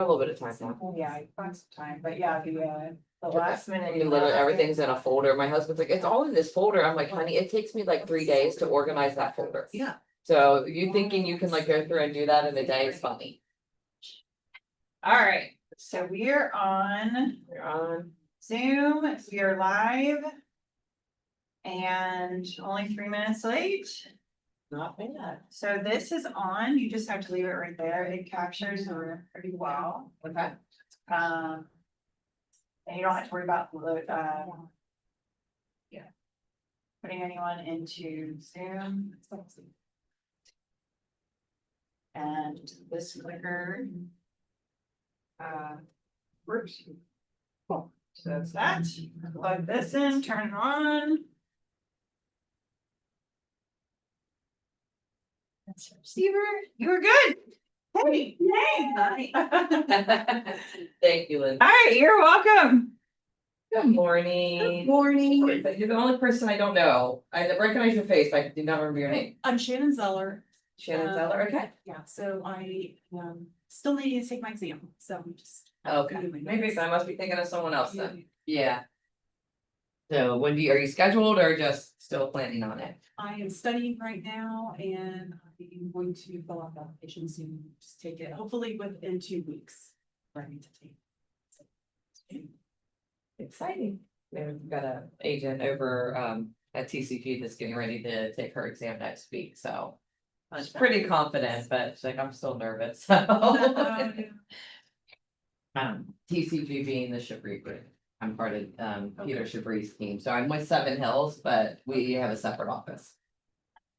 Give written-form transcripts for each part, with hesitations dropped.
A little bit of time now. Yeah, I find some time, but yeah, the Okay. last minute. You literally, everything's in a folder. My husband's like, it's all in this folder. I'm like, honey, it takes me like 3 days to organize that folder. Yeah. So you thinking you can like go through and do that in a day is funny. All right, so we're on You're on. Zoom, we are live. And only 3 minutes late. Not bad. So this is on, you just have to leave it right there. It captures the room pretty well. Okay. And you don't have to worry about yeah, putting anyone into Zoom. And this clicker works. Cool. So that's that. Plug this in, turn it on. Receiver, you were good. Hey, yay. Thank you, Lynn. All right, you're welcome. Good morning. Morning. You're the only person I don't know. I recognize your face, but I do not remember your name. I'm Shannon Zeller. Shannon Zeller, okay. Yeah, so I still need to take my exam, so I'm just. Okay, doing my maybe best. I must be thinking of someone else then. Yeah. So when are you scheduled or just still planning on it? I am studying right now and I'm going to fill out the application soon, just take it, hopefully within 2 weeks. Ready to take. So, Exciting. We've got a agent over at TCG that's getting ready to take her exam next week, so. I'm pretty confident, but she's like, I'm still nervous, so. TCG being the Chabris group. I'm part of Peter Chabris' team, so I'm with Seven Hills, but we have a separate office.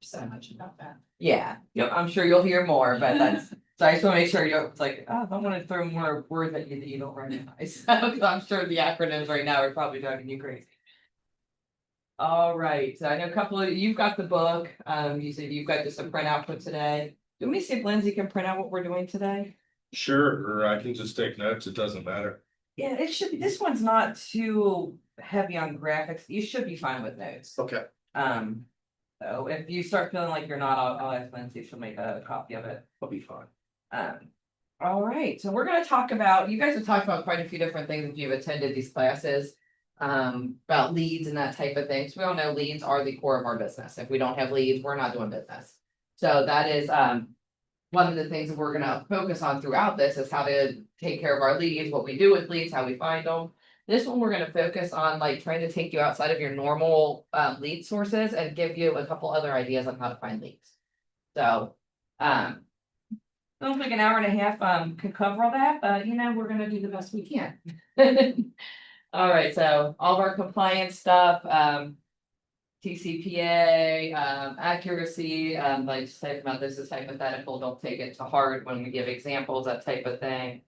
So much about that. Yeah, I'm sure you'll hear more, but that's, so I just wanna make sure you're, it's like, oh, I wanna throw more words at you that you don't recognize. So I'm sure the acronyms right now are probably driving you crazy. All right, so I know a couple of, you've got the book, you said you've got just a printout for today. Do we see if Lindsay can print out what we're doing today? Sure, or I can just take notes, it doesn't matter. Yeah, it should be, this one's not too heavy on graphics, you should be fine with notes. Okay. So if you start feeling like you're not, I'll ask Lindsay, she'll make a copy of it. I'll be fine. All right, so we're gonna talk about, you guys have talked about quite a few different things if you've attended these classes. About leads and that type of thing, so we all know leads are the core of our business, if we don't have leads, we're not doing business. So that is, one of the things that we're gonna focus on throughout this is how to take care of our leads, what we do with leads, how we find them. This one, we're gonna focus on like trying to take you outside of your normal lead sources and give you a couple other ideas on how to find leads. So, feels like an hour and a half could cover all that, but we're gonna do the best we can. All right, so all of our compliance stuff, TCPA, accuracy, like just type about this is hypothetical, don't take it to heart when we give examples, that type of thing.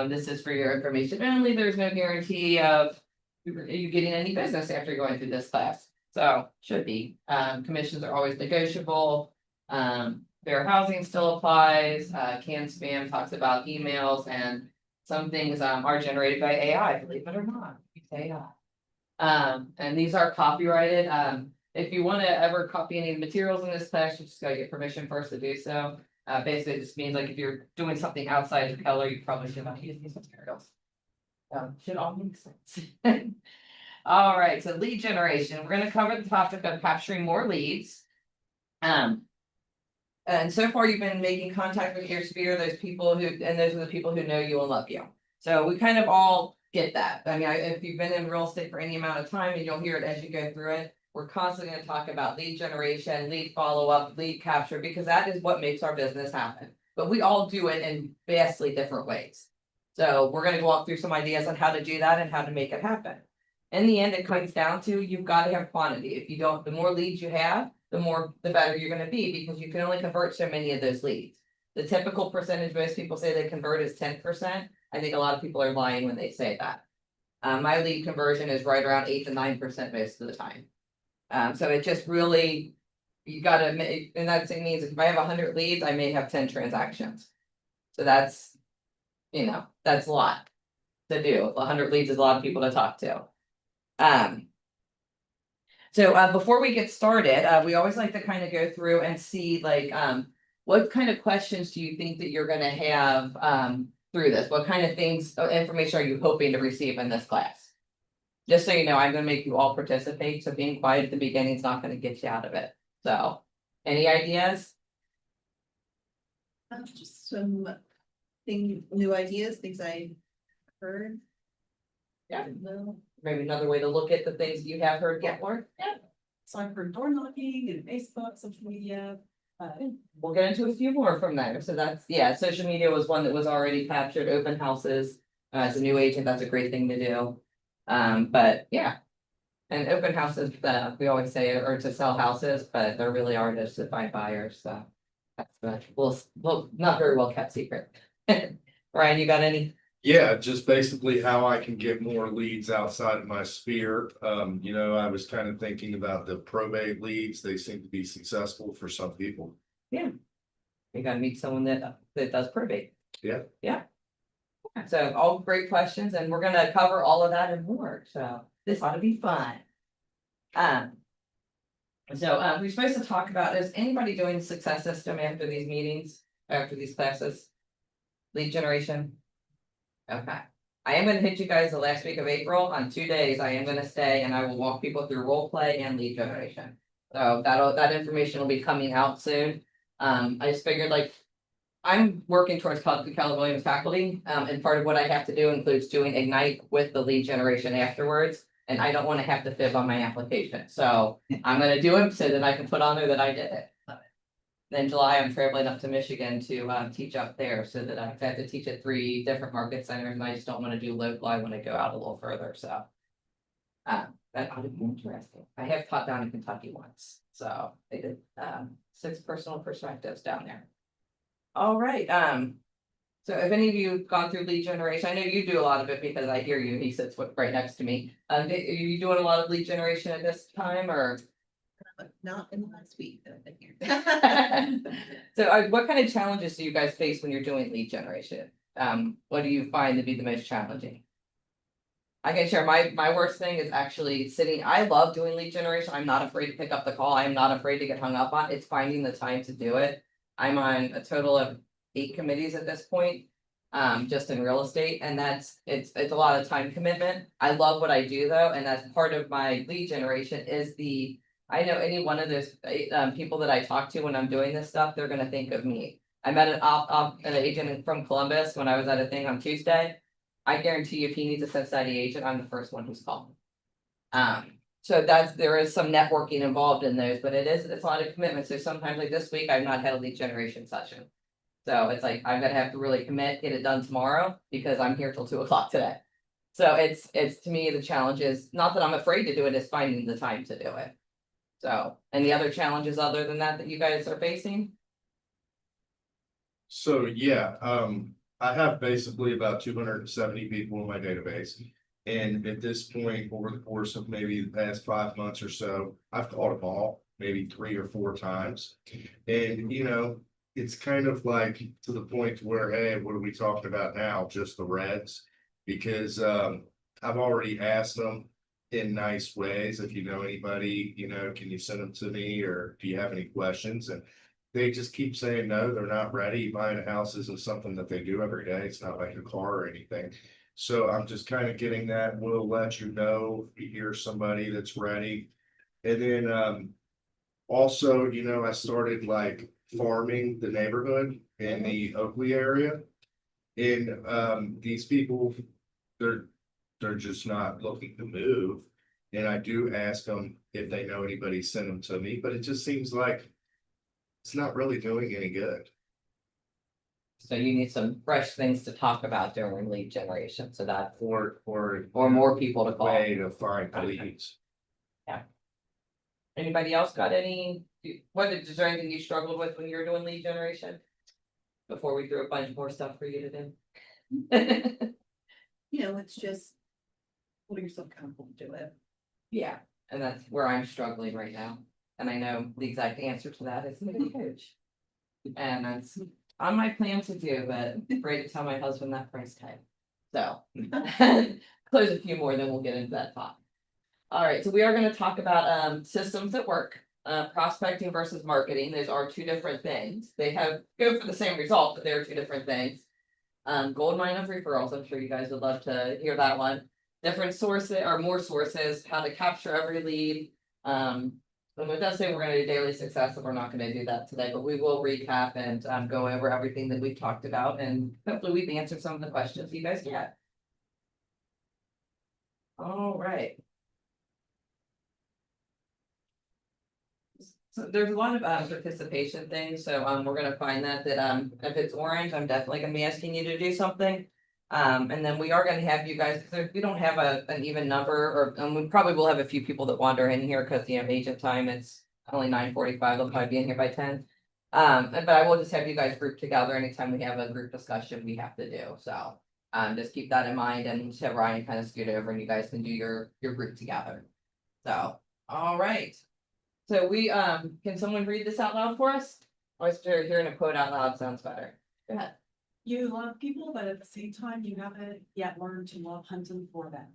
This is for your information only, there's no guarantee of you getting any business after going through this class. So should be, commissions are always negotiable. Fair housing still applies, can spam talks about emails and some things are generated by AI, believe it or not, it's AI. And these are copyrighted. If you want to ever copy any materials in this class, you just gotta get permission first to do so. Basically, it just means like if you're doing something outside of color, you probably should not use these materials. Should all make sense. All right, so lead generation. We're gonna cover the topic of capturing more leads. And so far you've been making contact with your sphere, those people who, and those are the people who know you and love you. So we kind of all get that. I mean, if you've been in real estate for any amount of time and you'll hear it as you go through it, we're constantly gonna talk about lead generation, lead follow-up, lead capture, because that is what makes our business happen. But we all do it in vastly different ways. So we're gonna walk through some ideas on how to do that and how to make it happen. In the end, it comes down to, you've got to have quantity. If you don't, the more leads you have, the better you're gonna be, because you can only convert so many of those leads. The typical percentage most people say they convert is 10%. I think a lot of people are lying when they say that. My lead conversion is right around 8 to 9% most of the time. So it just really, you gotta make, and that means if I have 100 leads, I may have 10 transactions. So that's, that's a lot to do. 100 leads is a lot of people to talk to. So before we get started, we always like to kind of go through and see like, what kind of questions do you think that you're gonna have through this? What kind of things, information are you hoping to receive in this class? Just so you know, I'm gonna make you all participate, so being quiet at the beginning is not gonna get you out of it. So, any ideas? Just some new ideas, things I heard. Yeah. Maybe another way to look at the things you have heard before? Yeah. So I've heard door knocking and Facebook, social media. We'll get into a few more from there. So that's, yeah, social media was one that was already captured, open houses. As a new agent, that's a great thing to do. But yeah. And open houses, we always say are to sell houses, but there really are just to find buyers, so. That's well, not very well kept secret. Ryan, you got any? Yeah, just basically how I can get more leads outside of my sphere. I was kind of thinking about the probate leads. They seem to be successful for some people. You gotta meet someone that does probate. Yeah. Yeah. So all great questions, and we're gonna cover all of that and more, so this ought to be fun. We're supposed to talk about, is anybody doing success system after these meetings, after these classes? Lead generation? Okay, I am gonna hit you guys the last week of April on 2 days. I am gonna stay and I will walk people through role play and lead generation. So that information will be coming out soon. I just figured I'm working towards the Keller Williams faculty, and part of what I have to do includes doing Ignite with the lead generation afterwards. And I don't want to have to fib on my application, so I'm gonna do it so that I can put on there that I did it. Then July, I'm traveling up to Michigan to teach up there, so that I have to teach at 3 different market centers, and I just don't want to do local. I want to go out a little further, so. That ought to be interesting. I have taught down in Kentucky once, so they did 6 personal perspectives down there. All right, so if any of you have gone through lead generation, I know you do a lot of it because I hear you, he sits right next to me. Are you doing a lot of lead generation at this time, or? Not in the last week that I've been here. So what kind of challenges do you guys face when you're doing lead generation? What do you find to be the most challenging? I can share my worst thing is actually sitting, I love doing lead generation. I'm not afraid to pick up the call. I'm not afraid to get hung up on. It's finding the time to do it. I'm on a total of 8 committees at this point, just in real estate, and it's a lot of time commitment. I love what I do though, and that's part of my lead generation is I know any one of those people that I talk to when I'm doing this stuff, they're gonna think of me. I met an agent from Columbus when I was at a thing on Tuesday. I guarantee you, if he needs a Cincinnati agent, I'm the first one who's called. So there is some networking involved in those, but it's a lot of commitment. So sometimes like this week, I've not had a lead generation session. So it's like, I'm gonna have to really commit, get it done tomorrow, because I'm here till 2 o'clock today. So it's to me, the challenge is not that I'm afraid to do it, it's finding the time to do it. So, any other challenges other than that you guys are facing? So, yeah, I have basically about 270 people in my database. And at this point, over the course of maybe the past 5 months or so, I've called them all, maybe 3 or 4 times. And, it's kind of like to the point where, hey, what are we talking about now? Just the reds? Because I've already asked them in nice ways, if you know anybody, can you send them to me, or do you have any questions? And they just keep saying, no, they're not ready. Buying a house isn't something that they do every day. It's not like a car or anything. So I'm just kind of getting that. We'll let you know if you hear somebody that's ready. And then also, I started farming the neighborhood in the Oakley area. And these people, they're just not looking to move. And I do ask them if they know anybody, send them to me, but it just seems like it's not really doing any good. So you need some fresh things to talk about during lead generation, so that Or more people to call. way to find leads. Anybody else got any, is there anything you struggled with when you were doing lead generation? Before we threw a bunch more stuff for you to do? It's just putting yourself comfortable to do it. Yeah, and that's where I'm struggling right now. And I know the exact answer to that is maybe coach. And that's on my plan to do, but afraid to tell my husband that price tag. So close a few more, then we'll get into that talk. All right, so we are going to talk about systems that work, prospecting versus marketing. Those are 2 different things. They go for the same result, but they're 2 different things. Gold mine of referrals, I'm sure you guys would love to hear that one. Different sources or more sources, how to capture every lead. And it does say we're gonna do daily success, and we're not gonna do that today, but we will recap and go over everything that we've talked about, and hopefully we've answered some of the questions you guys get. All right. So there's a lot of participation things, so we're gonna find that if it's orange, I'm definitely gonna be asking you to do something. And then we are gonna have you guys, because we don't have an even number, or and we probably will have a few people that wander in here because agent time, it's only 9:45, they'll probably be in here by 10. But I will just have you guys group together anytime we have a group discussion we have to do, so. Just keep that in mind and just have Ryan kind of scoot over and you guys can do your group together. So, all right. So we, can someone read this out loud for us? I was hearing a quote out loud sounds better. Go ahead. You love people, but at the same time, you haven't yet learned to love hunting for them.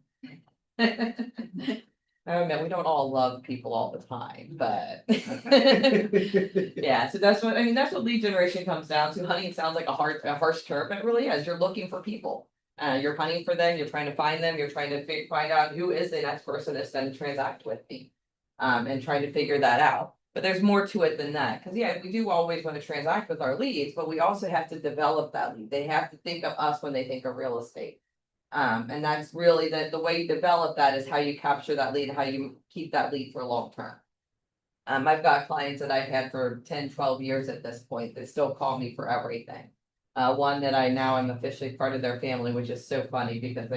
I mean, we don't all love people all the time, but. Yeah, so that's what, I mean, that's what lead generation comes down to. Hunting sounds like a harsh term, but it really is. You're looking for people. You're hunting for them, you're trying to find them, you're trying to find out who is the next person that's going to transact with me. And trying to figure that out. But there's more to it than that, because yeah, we do always want to transact with our leads, but we also have to develop that lead. They have to think of us when they think of real estate. And that's really the way you develop that is how you capture that lead, how you keep that lead for long term. I've got clients that I've had for 10, 12 years at this point that still call me for everything. One that I now am officially part of their family, which is so funny because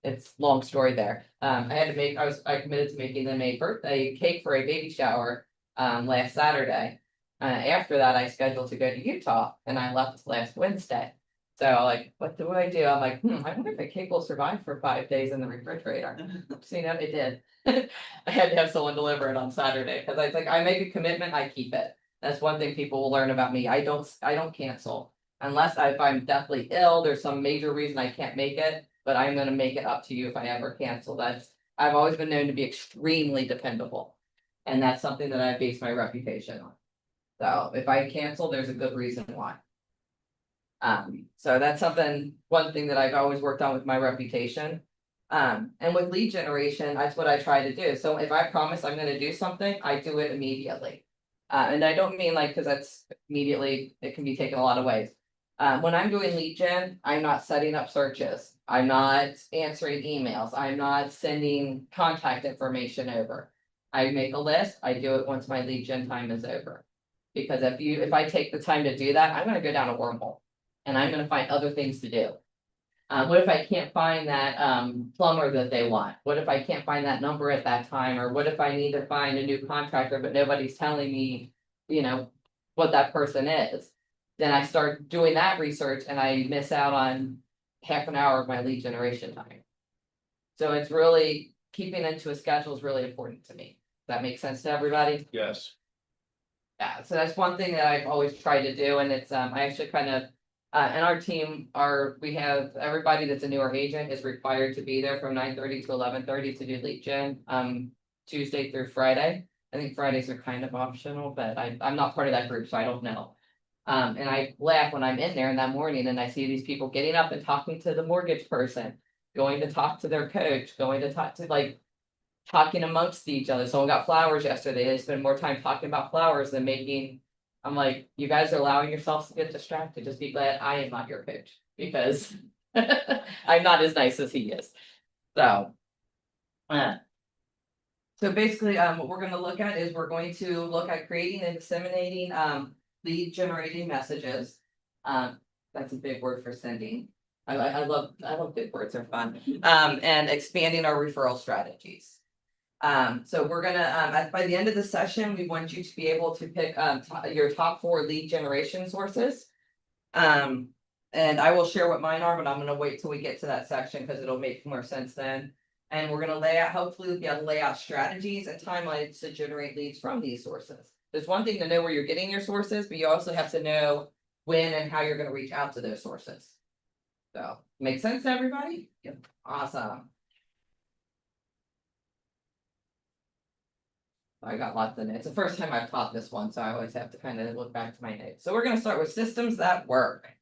it's long story there. I committed to making them a birthday cake for a baby shower last Saturday. After that, I scheduled to go to Utah and I left last Wednesday. So like, what do I do? I'm like, I wonder if the cake will survive for 5 days in the refrigerator. So you know, it did. I had to have someone deliver it on Saturday because I was like, I make a commitment, I keep it. That's one thing people will learn about me. I don't cancel unless if I'm deathly ill, there's some major reason I can't make it, but I'm gonna make it up to you if I ever cancel. I've always been known to be extremely dependable. And that's something that I base my reputation on. So if I cancel, there's a good reason why. So that's one thing that I've always worked on with my reputation. And with lead generation, that's what I try to do. So if I promise I'm gonna do something, I do it immediately. And I don't mean like, because that's immediately, it can be taken a lot of ways. When I'm doing lead gen, I'm not setting up searches. I'm not answering emails. I'm not sending contact information over. I make a list. I do it once my lead gen time is over. Because if I take the time to do that, I'm gonna go down a wormhole. And I'm gonna find other things to do. What if I can't find that plumber that they want? What if I can't find that number at that time? Or what if I need to find a new contractor, but nobody's telling me, what that person is? Then I start doing that research and I miss out on half an hour of my lead generation time. So it's really keeping into a schedule is really important to me. Does that make sense to everybody? Yes. Yeah, so that's one thing that I've always tried to do, and it's I actually kind of and our team we have everybody that's a newer agent is required to be there from 9:30 to 11:30 to do lead gen Tuesday through Friday. I think Fridays are kind of optional, but I'm not part of that group, so I don't know. And I laugh when I'm in there in that morning and I see these people getting up and talking to the mortgage person, going to talk to their coach, going to talk to talking amongst each other. Someone got flowers yesterday. They spend more time talking about flowers than making. I'm like, you guys are allowing yourselves to get distracted. Just be glad I am not your coach because I'm not as nice as he is. So basically, what we're gonna look at is we're going to look at creating and disseminating lead generating messages. That's a big word for sending. I love big words, they're fun. And expanding our referral strategies. So we're gonna by the end of the session, we want you to be able to pick your top 4 lead generation sources. And I will share what mine are, but I'm gonna wait till we get to that section because it'll make more sense then. And we're gonna hopefully we'll be able to lay out strategies and timelines to generate leads from these sources. There's one thing to know where you're getting your sources, but you also have to know when and how you're gonna reach out to those sources. So, make sense to everybody? Yep. Awesome. I got lots of notes. It's the first time I've taught this one, so I always have to kind of look back to my notes. So we're gonna start with systems that work.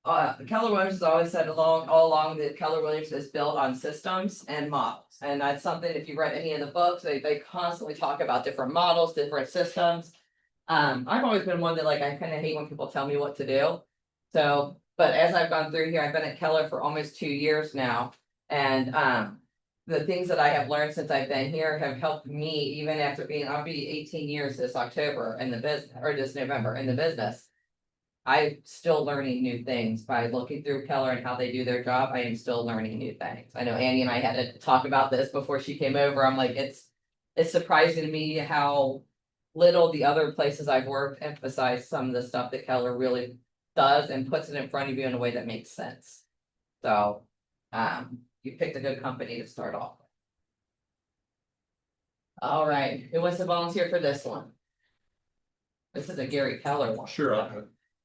Keller Williams has always said all along that Keller Williams is built on systems and models. And that's something, if you read any of the books, they constantly talk about different models, different systems. I've always been one that like, I kind of hate when people tell me what to do. So, but as I've gone through here, I've been at Keller for almost 2 years now. And, the things that I have learned since I've been here have helped me even after I'll be 18 years this October in the business, or this November in the business. I'm still learning new things by looking through Keller and how they do their job. I am still learning new things. I know Annie and I had to talk about this before she came over. I'm like, it's surprising to me how little the other places I've worked emphasize some of the stuff that Keller really does and puts it in front of you in a way that makes sense. So, you picked a good company to start off with. All right, who wants to volunteer for this one? This is a Gary Keller one. Sure, I'll go.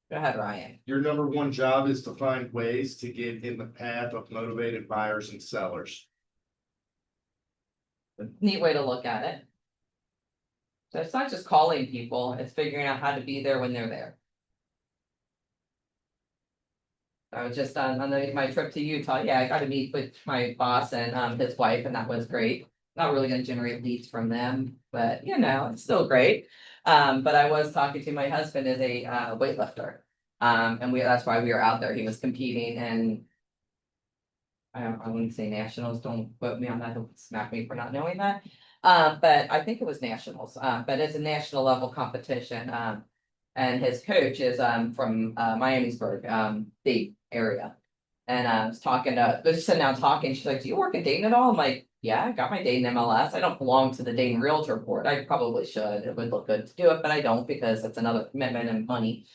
Go ahead, Ryan. Your number one job is to find ways to get in the path of motivated buyers and sellers. Neat way to look at it. So it's not just calling people, it's figuring out how to be there when they're there. I was just on my trip to Utah, yeah, I got to meet with my boss and his wife, and that was great. Not really gonna generate leads from them, but you know, it's still great. But I was talking to my husband as a weightlifter. And that's why we were out there, he was competing and. I wouldn't say nationals, don't quote me on that, he'll smack me for not knowing that. But I think it was nationals, but it's a national level competition, and his coach is, from, Miamisburg, Dayton area. And I was talking to, they're just sitting down talking, she's like, do you work in Dayton at all? I'm like, yeah, I got my Dayton MLS, I don't belong to the Dayton Realtor Board, I probably should, it would look good to do it, but I don't, because it's another commitment and money.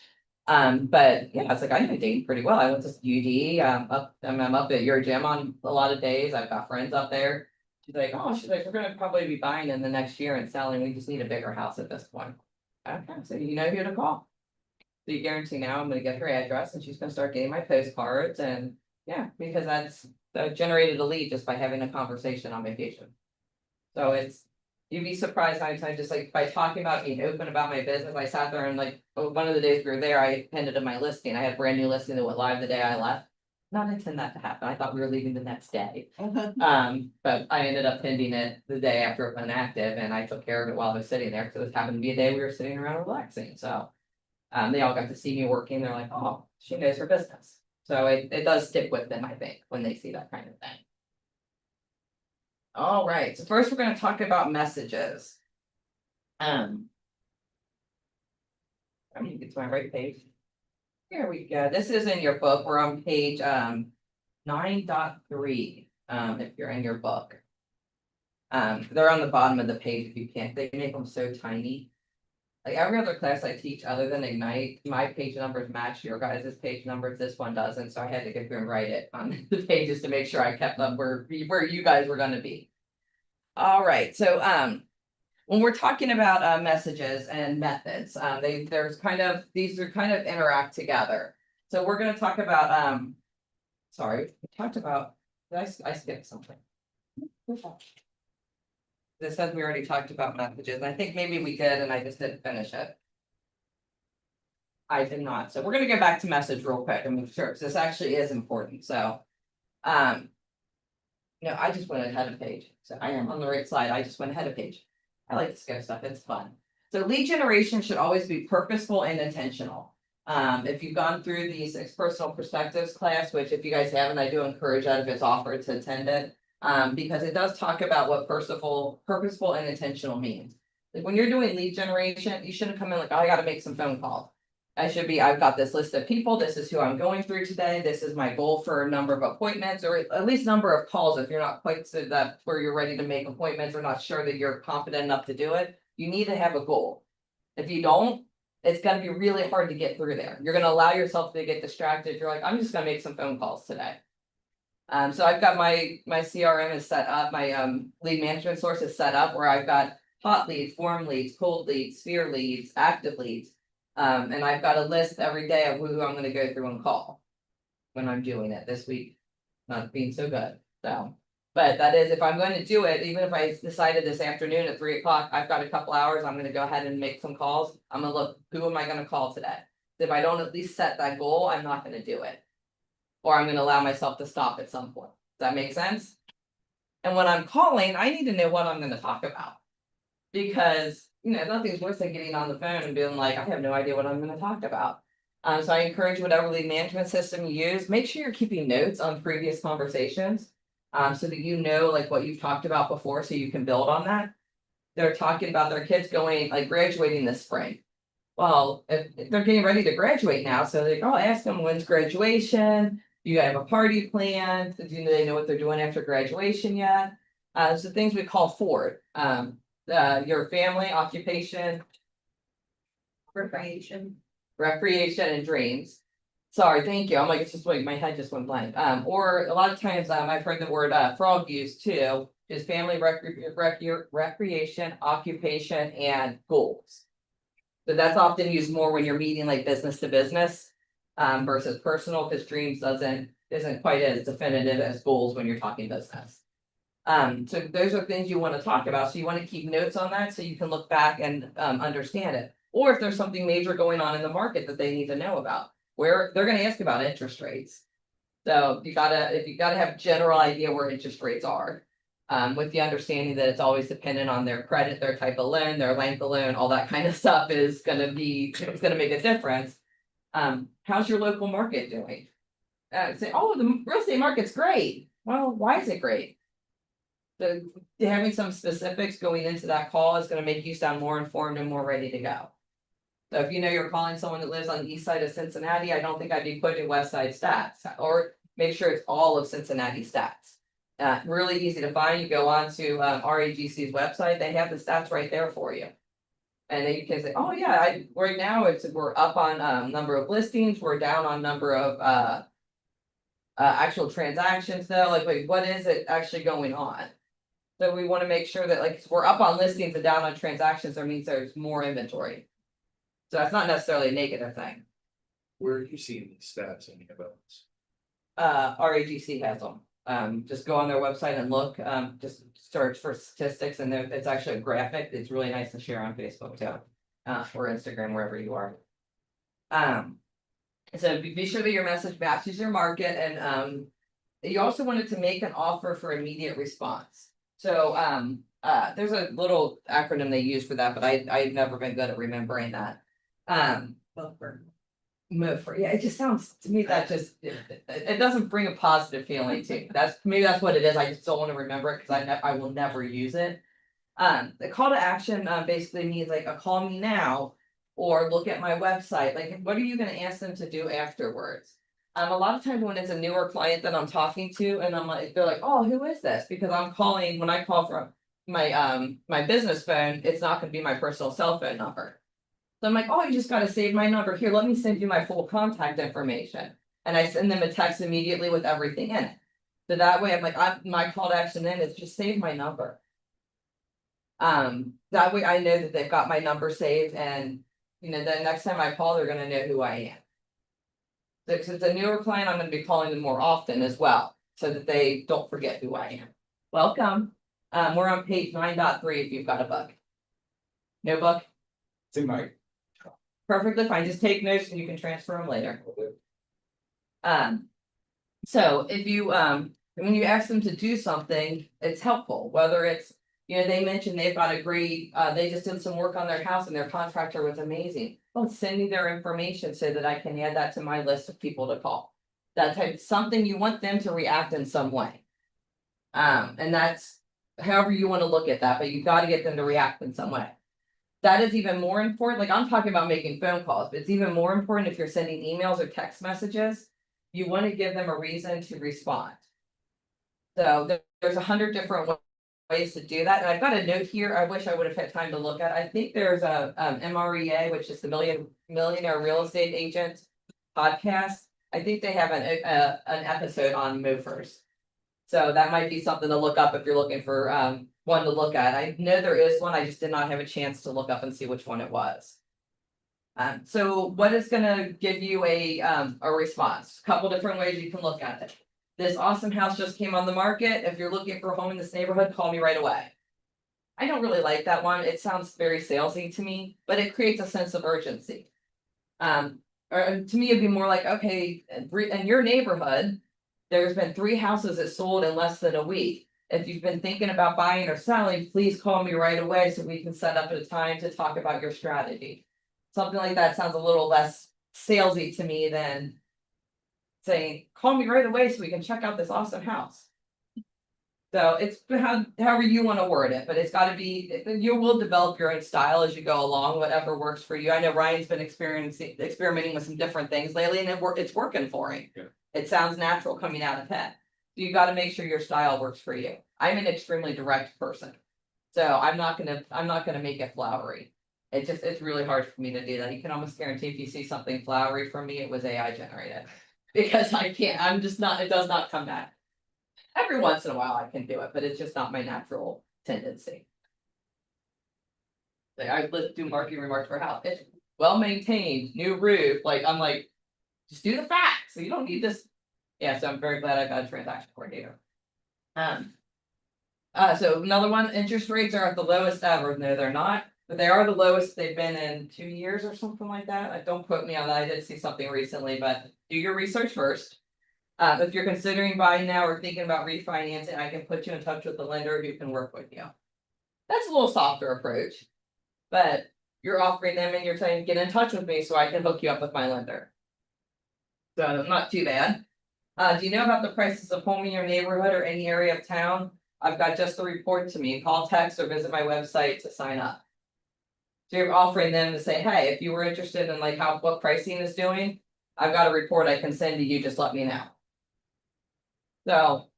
But yeah, it's like I know Dayton pretty well. I went to UD, I'm up at your gym on a lot of days. I've got friends up there. She's like, we're gonna probably be buying in the next year and selling. We just need a bigger house at this point. Okay, so you know who to call. So you guarantee now I'm gonna get her address and she's gonna start getting my postcards and yeah, because that generated a lead just by having a conversation on vacation. So you'd be surprised how many times just like by talking about being open about my business, I sat there and like, one of the days we were there, I appended to my listing. I had a brand new listing that went live the day I left. Not intend that to happen. I thought we were leaving the next day. But I ended up pending it the day after it went active and I took care of it while I was sitting there. Because it happened to be a day we were sitting around relaxing. So they all got to see me working. They're like, oh, she knows her business. So it does stick with them, I think, when they see that kind of thing. All right, so first we're gonna talk about messages. I'm gonna get to my right page. Here we go. This is in your book. We're on page 9.3. If you're in your book. They're on the bottom of the page if you can't. They make them so tiny. Like every other class I teach other than Ignite, my page numbers match your guys' page numbers. This one doesn't, so I had to go through and write it on the pages to make sure I kept up where you guys were gonna be. All right, so when we're talking about messages and methods, these are kind of interact together. So we're gonna talk about sorry, we talked about, I skipped something. This says we already talked about messages, and I think maybe we did, and I just didn't finish it. I did not, so we're gonna go back to message real quick and make sure, because this actually is important, so. No, I just went ahead of page, so I am on the right slide, I just went ahead of page. I like to skip stuff, it's fun. So lead generation should always be purposeful and intentional. If you've gone through the 6 personal perspectives class, which if you guys haven't, I do encourage that if it's offered to attend it. Because it does talk about what purposeful and intentional means. Like when you're doing lead generation, you shouldn't come in like, oh, I gotta make some phone calls. I've got this list of people, this is who I'm going through today, this is my goal for a number of appointments, or at least number of calls, if you're not quite to that where you're ready to make appointments or not sure that you're confident enough to do it, you need to have a goal. If you don't, it's gonna be really hard to get through there. You're gonna allow yourself to get distracted, if you're like, I'm just gonna make some phone calls today. So I've got my CRM is set up, my lead management source is set up where I've got hot leads, warm leads, cold leads, sphere leads, active leads. And I've got a list every day of who I'm gonna go through and call. When I'm doing it this week, not being so good, so. But that is, if I'm going to do it, even if I decided this afternoon at 3 o'clock, I've got a couple hours, I'm gonna go ahead and make some calls. I'm gonna look, who am I gonna call today? If I don't at least set that goal, I'm not gonna do it. or I'm gonna allow myself to stop at some point. Does that make sense? And when I'm calling, I need to know what I'm gonna talk about. Because, nothing's worse than getting on the phone and being like, I have no idea what I'm gonna talk about. So I encourage whatever lead management system you use, make sure you're keeping notes on previous conversations. So that you know like what you've talked about before, so you can build on that. They're talking about their kids going, like graduating this spring. Well, if they're getting ready to graduate now, so they go, ask them when's graduation, you have a party planned, do they know what they're doing after graduation yet? So things we call forward, your family, occupation, Recreation. recreation and dreams. Sorry, thank you. I'm like, it's just like my head just went blank. Or a lot of times, I've heard the word frog used too, is family recreation, occupation and goals. So that's often used more when you're meeting like business to business versus personal, because dreams isn't quite as definitive as goals when you're talking business. So those are things you want to talk about. So you want to keep notes on that so you can look back and understand it. Or if there's something major going on in the market that they need to know about, where they're going to ask about interest rates. So you gotta have a general idea where interest rates are. With the understanding that it's always dependent on their credit, their type of loan, their length of loan, all that kind of stuff it's gonna make a difference. How's your local market doing? Say, oh, the real estate market's great. Well, why is it great? So having some specifics going into that call is gonna make you sound more informed and more ready to go. So if you know you're calling someone that lives on the east side of Cincinnati, I don't think I'd be putting west side stats, or make sure it's all of Cincinnati stats. Really easy to find. You go on to RAGC's website, they have the stats right there for you. And then you can say, oh yeah, right now we're up on number of listings, we're down on number of actual transactions though, like what is it actually going on? So we want to make sure that like we're up on listings and down on transactions, that means there's more inventory. So that's not necessarily a negative thing. Where are you seeing these stats in the events? RAGC has them. Just go on their website and look, just search for statistics, and it's actually a graphic. It's really nice to share on Facebook too. Or Instagram, wherever you are. So be sure that your message matches your market, and you also wanted to make an offer for immediate response. So there's a little acronym they use for that, but I've never been good at remembering that. MOFR, yeah, it just sounds to me that just it doesn't bring a positive feeling to. Maybe that's what it is. I just don't want to remember it because I will never use it. The call to action basically means like a call me now or look at my website. Like, what are you going to ask them to do afterwards? A lot of times when it's a newer client that I'm talking to, and I'm like, they're like, oh, who is this? Because I'm calling when I call from my business phone, it's not going to be my personal cell phone number. So I'm like, oh, you just got to save my number here. Let me send you my full contact information. And I send them a text immediately with everything in it. So that way I'm like, my call to action then is just save my number. That way I know that they've got my number saved, and the next time I call, they're gonna know who I am. So since it's a newer client, I'm gonna be calling them more often as well, so that they don't forget who I am. Welcome. We're on page 9.3 if you've got a book. No book? It's in my. Perfectly fine, just take notes and you can transfer them later. So if you, when you ask them to do something, it's helpful, whether it's, they mentioned they've got a great, they just did some work on their house and their contractor was amazing. Well, send me their information so that I can add that to my list of people to call. That type, something you want them to react in some way. And that's however you want to look at that, but you've got to get them to react in some way. That is even more important. Like I'm talking about making phone calls, but it's even more important if you're sending emails or text messages. You want to give them a reason to respond. So there's 100 different ways to do that. And I've got a note here. I wish I would have had time to look at. I think there's a MREA, which is the Millionaire Real Estate Agent podcast. I think they have an episode on MOFRs. So that might be something to look up if you're looking for one to look at. I know there is one. I just did not have a chance to look up and see which one it was. So what is going to give you a response? A couple different ways you can look at it. This awesome house just came on the market. If you're looking for a home in this neighborhood, call me right away. I don't really like that one. It sounds very salesy to me, but it creates a sense of urgency. or to me, it'd be more like, okay, in your neighborhood. There's been 3 houses that sold in less than a week. If you've been thinking about buying or selling, please call me right away so we can set up a time to talk about your strategy. Something like that sounds a little less salesy to me than. Saying, call me right away so we can check out this awesome house. So it's however you wanna word it, but it's gotta be, you will develop your own style as you go along, whatever works for you. I know Ryan's been experimenting with some different things lately and it's working for him. Yeah. It sounds natural coming out of head. You gotta make sure your style works for you. I'm an extremely direct person. So I'm not gonna make it flowery. It's really hard for me to do that. You can almost guarantee if you see something flowery from me, it was AI generated. Because I can't, I'm just not, it does not come back. Every once in a while I can do it, but it's just not my natural tendency. Like let's do marketing remarks for house. It's well maintained, new roof, like I'm like, just do the facts, so you don't need this. Yeah, so I'm very glad I got a transaction coordinator. So another one, interest rates are at the lowest ever. No, they're not, but they are the lowest they've been in 2 years or something like that. Don't quote me on that. I did see something recently, but do your research first. If you're considering buying now or thinking about refinancing, I can put you in touch with the lender who can work with you. That's a little softer approach, but you're offering them and you're saying, get in touch with me so I can hook you up with my lender. So not too bad. Do you know about the prices of home in your neighborhood or any area of town? I've got just the report to me. Call, text, or visit my website to sign up. So you're offering them to say, hey, if you were interested in like what pricing is doing, I've got a report I can send to you, just let me know. So.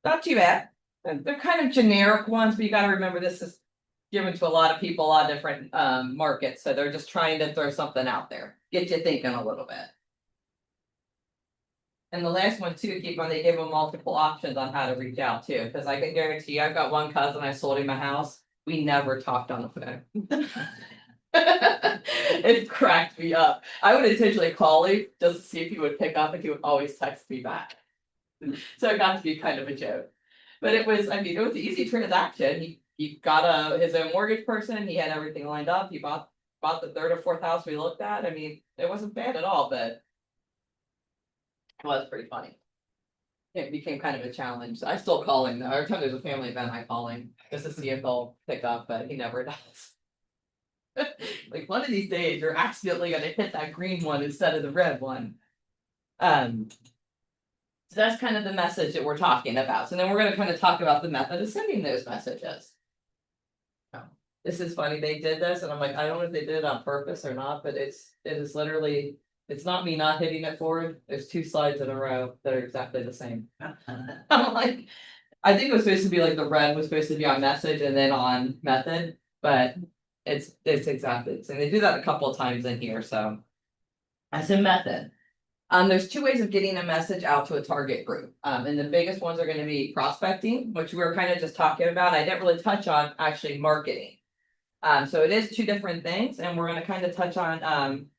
Not too bad. They're kind of generic ones, but you gotta remember this is given to a lot of people, a lot of different markets, so they're just trying to throw something out there, get you thinking a little bit. And the last one too, keep on, they give them multiple options on how to reach out to, because I can guarantee you, I've got one cousin, I sold him a house, we never talked on the phone. It cracked me up. I would intentionally call him just to see if he would pick up, and he would always text me back. So it got to be kind of a joke. But it was, I mean, it was an easy transaction. He got his own mortgage person, he had everything lined up, he bought the 3rd or 4th house we looked at. I mean, it wasn't bad at all, but. It was pretty funny. It became kind of a challenge. I still call him, every time there's a family event, I call him just to see if he'll pick up, but he never does. Like one of these days, you're accidentally gonna hit that green one instead of the red one. So that's kind of the message that we're talking about. So then we're gonna kind of talk about the method of sending those messages. Oh, this is funny, they did this, and I'm like, I don't know if they did it on purpose or not, but it is literally, it's not me not hitting it forward. There's 2 slides in a row that are exactly the same. I'm like, I think it was supposed to be like the red was supposed to be on message and then on method, but it's exactly the same. They do that a couple of times in here, so. As a method. There's 2 ways of getting a message out to a target group. And the biggest ones are gonna be prospecting, which we were kind of just talking about. I didn't really touch on actually marketing. So it is 2 different things, and we're gonna kind of touch on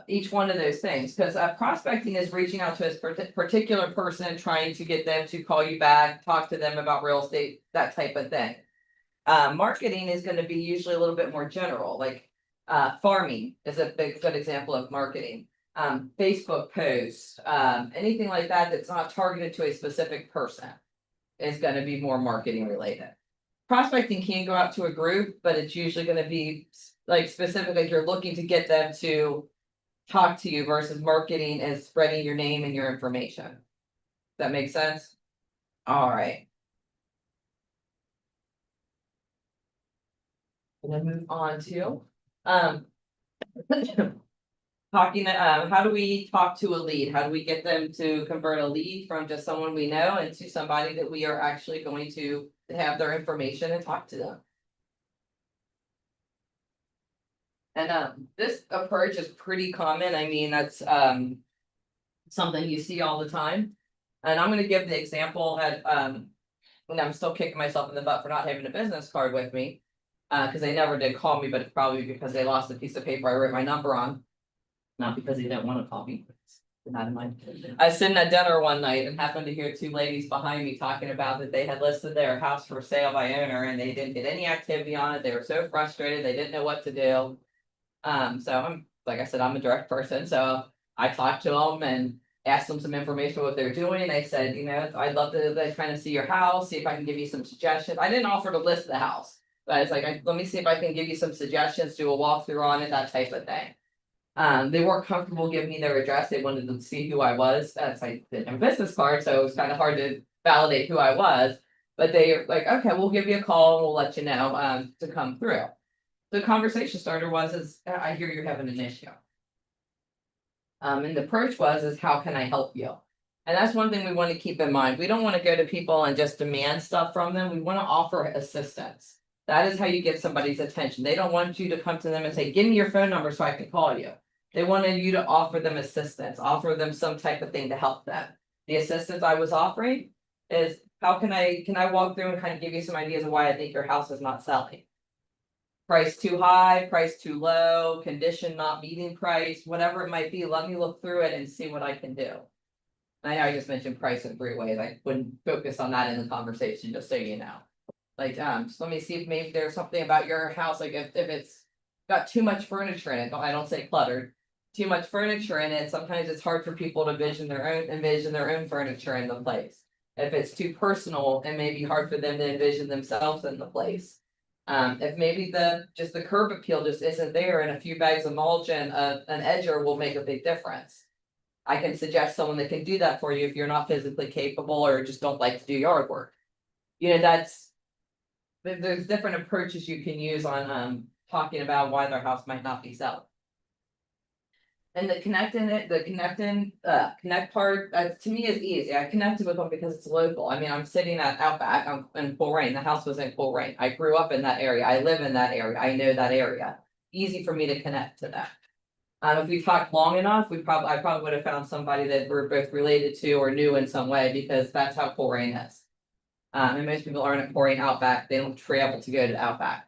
each one of those things, because prospecting is reaching out to a particular person, trying to get them to call you back, talk to them about real estate, that type of thing. Marketing is gonna be usually a little bit more general, like farming is a good example of marketing. Facebook posts, anything like that that's not targeted to a specific person is gonna be more marketing related. Prospecting can go out to a group, but it's usually gonna be like specifically you're looking to get them to talk to you, versus marketing is spreading your name and your information. That makes sense? All right. And then move on to, talking, how do we talk to a lead? How do we get them to convert a lead from just someone we know into somebody that we are actually going to have their information and talk to them? And this approach is pretty common. I mean, that's something you see all the time. And I'm gonna give the example at and I'm still kicking myself in the butt for not having a business card with me. Cause they never did call me, but it's probably because they lost a piece of paper I wrote my number on. Not because they didn't wanna call me. Not in mind. I was sitting at dinner one night and happened to hear 2 ladies behind me talking about that they had listed their house for sale by owner and they didn't get any activity on it. They were so frustrated, they didn't know what to do. So I'm like I said, I'm a direct person, so I talked to them and asked them some information what they're doing. I said, you know, I'd love to like, kind of see your house, see if I can give you some suggestions. I didn't offer to list the house. But I was like, let me see if I can give you some suggestions, do a walkthrough on it, that type of thing. They weren't comfortable giving me their address. They wanted to see who I was. That's I didn't have a business card, so it was kind of hard to validate who I was. But they were like, okay, we'll give you a call and we'll let you know to come through. The conversation starter was, I hear you're having an issue. And the approach is how can I help you? And that's one thing we want to keep in mind. We don't want to go to people and just demand stuff from them. We want to offer assistance. That is how you get somebody's attention. They don't want you to come to them and say, give me your phone number so I can call you. They wanted you to offer them assistance, offer them some type of thing to help them. The assistance I was offering is how can I walk through and kind of give you some ideas of why I think your house is not selling. Price too high, price too low, condition not meeting price, whatever it might be, let me look through it and see what I can do. I know I just mentioned price in 3 ways. I wouldn't focus on that in the conversation, just so you know. Like, just let me see if maybe there's something about your house, like if it's got too much furniture in it, I don't say cluttered. Too much furniture in it, sometimes it's hard for people to envision their own furniture in the place. If it's too personal, it may be hard for them to envision themselves in the place. If maybe the curb appeal just isn't there and a few bags of mulch and an edger will make a big difference. I can suggest someone that can do that for you if you're not physically capable or just don't like to do yard work. You know, there's different approaches you can use on talking about why their house might not be selling. And the connect part, to me is easy. I connected with them because it's local. I mean, I'm sitting at Outback in Colerain. The house was in Colerain. I grew up in that area. I live in that area. I know that area. Easy for me to connect to that. If we talked long enough, I probably would have found somebody that we're both related to or knew in some way because that's how Colerain is. And most people aren't at Colerain Outback. They don't travel to go to Outback.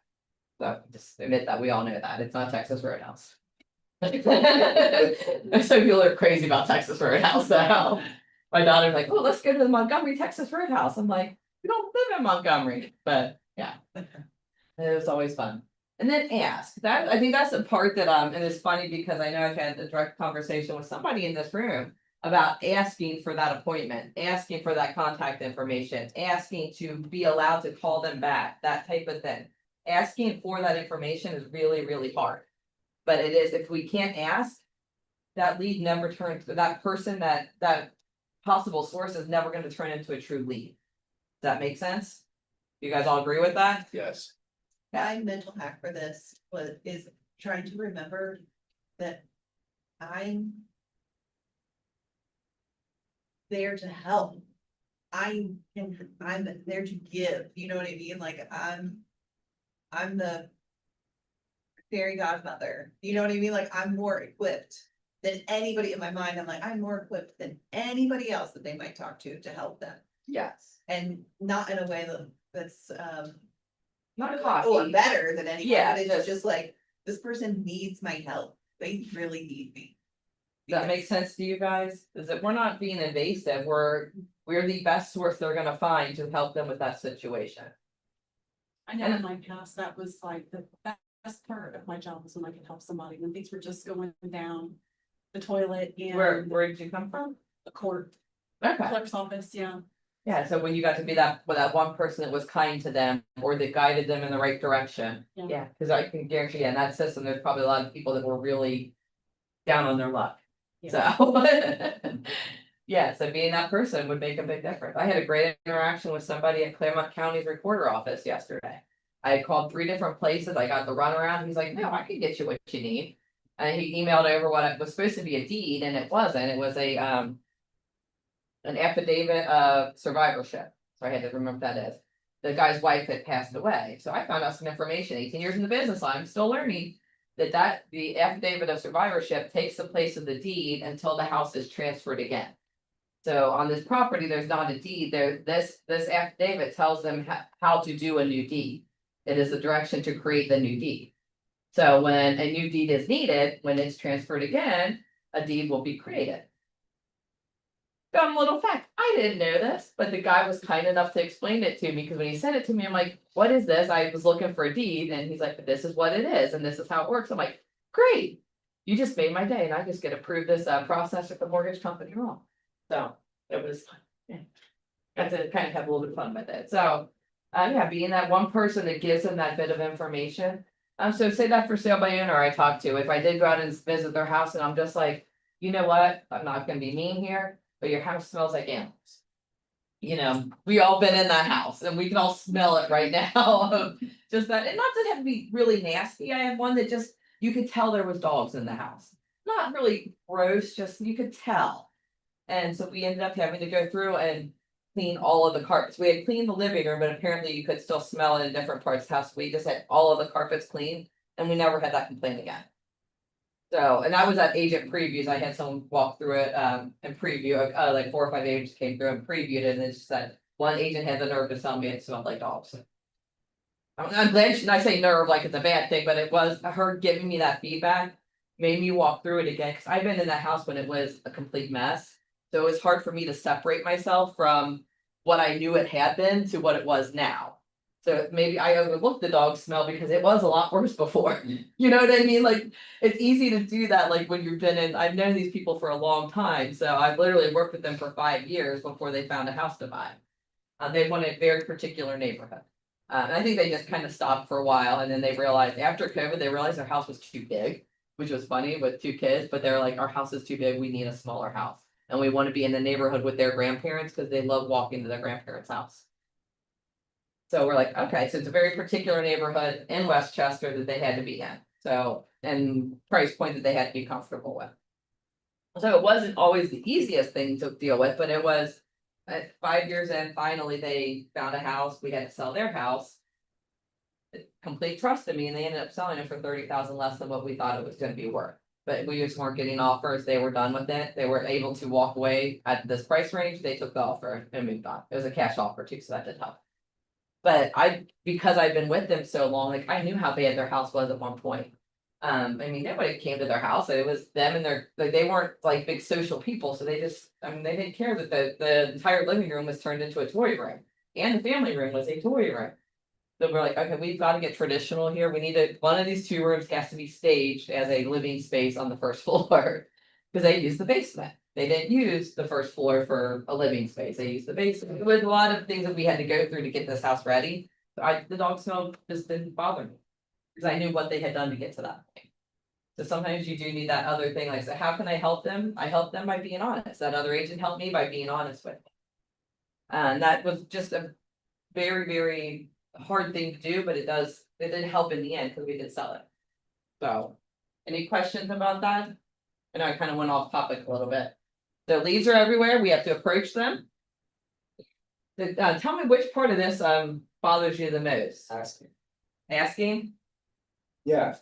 So just admit that we all know that. It's not Texas Roadhouse. So people are crazy about Texas Roadhouse. So my daughter's like, oh, let's go to the Montgomery, Texas Roadhouse. I'm like, we don't live in Montgomery, but yeah, it was always fun. And then ask that. I think that's the part that and it's funny because I know I've had a direct conversation with somebody in this room about asking for that appointment, asking for that contact information, asking to be allowed to call them back, that type of thing. Asking for that information is really, really hard. But it is, if we can't ask, that lead never turns, that person, that possible source is never going to turn into a true lead. Does that make sense? You guys all agree with that? Yes. My mental hack for this is trying to remember that I'm there to help. I'm there to give, you know what I mean? Like I'm the fairy godmother, you know what I mean? Like I'm more equipped than anybody in my mind. I'm like, I'm more equipped than anybody else that they might talk to help them. Yes. And not in a way that's Not oh, cocky. I'm better than anybody. Yeah, It's just like, this person needs my help. They really need me. That makes sense to you guys? Is that we're not being invasive, we're the best source they're gonna find to help them with that situation. I know in my past, that was like the best part of my job was when I could help somebody, when things were just going down the toilet and Where did you come from? the court, Okay, clerk's office, yeah. yeah, so when you got to be that one person that was kind to them or that guided them in the right direction. Yeah. Yeah, cause I can guarantee in that system, there's probably a lot of people that were really down on their luck. So. Yeah, so being that person would make a big difference. I had a great interaction with somebody at Claremont County's recorder office yesterday. I had called 3 different places. I got the runaround. He's like, no, I can get you what you need. And he emailed over what it was supposed to be a deed and it wasn't. It was a an affidavit of survivorship. So I had to remember what that is. The guy's wife had passed away. So I found out some information, 18 years in the business, I'm still learning that the affidavit of survivorship takes the place of the deed until the house is transferred again. So on this property, there's not a deed there. This affidavit tells them how to do a new deed. It is the direction to create the new deed. So when a new deed is needed, when it's transferred again, a deed will be created. Dumb little fact, I didn't know this, but the guy was kind enough to explain it to me because when he sent it to me, I'm like, what is this? I was looking for a deed and he's like, but this is what it is and this is how it works. I'm like, great. you just made my day and I just get approved this process with the mortgage company wrong. So it was, yeah. Got to kind of have a little bit of fun with it. So, yeah, being that one person that gives them that bit of information. So say that for sale by owner I talked to, if I did go out and visit their house and I'm just like, you know what, I'm not gonna be mean here, but your house smells like animals. You know, we all been in that house and we can all smell it right now of just that, and not to have to be really nasty. I had one that just, you could tell there was dogs in the house. Not really gross, just you could tell. And so we ended up having to go through and clean all of the carpets. We had cleaned the living room, but apparently you could still smell it in different parts of the house. We just had all of the carpets cleaned and we never had that complaint again. So, and that was at agent previews. I had someone walk through it, and preview, like 4 or 5 agents came through and previewed it, and it's just that one agent had the nerve to tell me it smelled like dogs. I'm glad, and I say nerve like it's a bad thing, but it was her giving me that feedback. Made me walk through it again, cause I've been in that house when it was a complete mess. So it was hard for me to separate myself from what I knew it had been to what it was now. So maybe I overlooked the dog smell because it was a lot worse before. You know what I mean? Like, it's easy to do that, like when you've been in, I've known these people for a long time, so I've literally worked with them for 5 years before they found a house to buy. They want a very particular neighborhood. And I think they just kind of stopped for a while and then they realized after COVID, they realized their house was too big, which was funny with 2 kids, but they're like, our house is too big, we need a smaller house. And we want to be in the neighborhood with their grandparents because they love walking to their grandparents' house. So we're like, okay, so it's a very particular neighborhood in Westchester that they had to be in. So, and price point that they had to be comfortable with. So it wasn't always the easiest thing to deal with, but it was 5 years in, finally they found a house. We had to sell their house. Complete trust in me, and they ended up selling it for 30,000 less than what we thought it was going to be worth. But we just weren't getting offers. They were done with it. They were able to walk away at this price range. They took the offer and moved on. It was a cash offer too, so that did help. But because I've been with them so long, like I knew how bad their house was at one point. I mean, nobody came to their house. It was them and their, like, they weren't like big social people, so they just, I mean, they didn't care that the entire living room was turned into a toy room. And the family room was a toy room. So we're like, okay, we've got to get traditional here. We need one of these 2 rooms has to be staged as a living space on the first floor. Because they use the basement. They didn't use the first floor for a living space. They used the basement. It was a lot of things that we had to go through to get this house ready. The dog smell just didn't bother me. Because I knew what they had done to get to that point. So sometimes you do need that other thing, like, so how can I help them? I help them by being honest. That other agent helped me by being honest with me. And that was just a very, very hard thing to do, but it did help in the end because we did sell it. So, any questions about that? I know I kind of went off topic a little bit. The leads are everywhere. We have to approach them. Tell me which part of this bothers you the most? Asking? Yeah,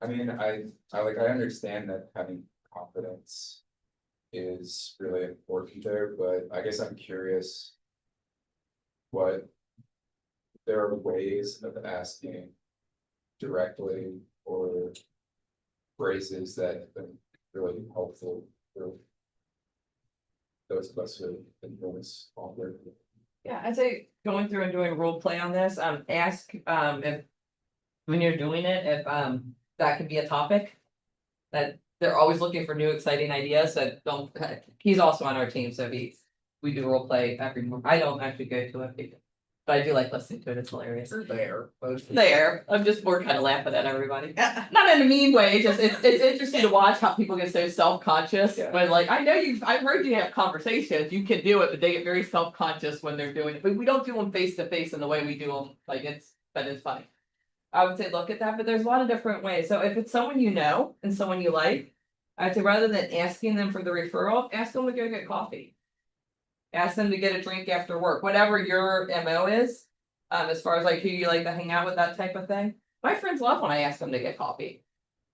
I mean, I understand that having confidence is really important there, but I guess I'm curious. What there are ways of asking directly or phrases that have been really helpful for those of us who have been doing this longer. Yeah, I'd say going through and doing a role play on this, ask if when you're doing it, if that could be a topic. That they're always looking for new exciting ideas, so don't, he's also on our team, so we do role play every month. I don't actually go to it, but I do like listening to it, it's hilarious. There, I'm just more kind of laughing at everybody. Not in a mean way, it's interesting to watch how people get so self-conscious. Yeah. But like, I know I've heard you have conversations, you can do it, but they get very self-conscious when they're doing it. But we don't do them face to face in the way we do them, like but it's funny. I would say look at that, but there's a lot of different ways. So if it's someone you know and someone you like, I'd say rather than asking them for the referral, ask them to go get coffee. Ask them to get a drink after work, whatever your MO is. As far as like who you like to hang out with, that type of thing. My friends love when I ask them to get coffee.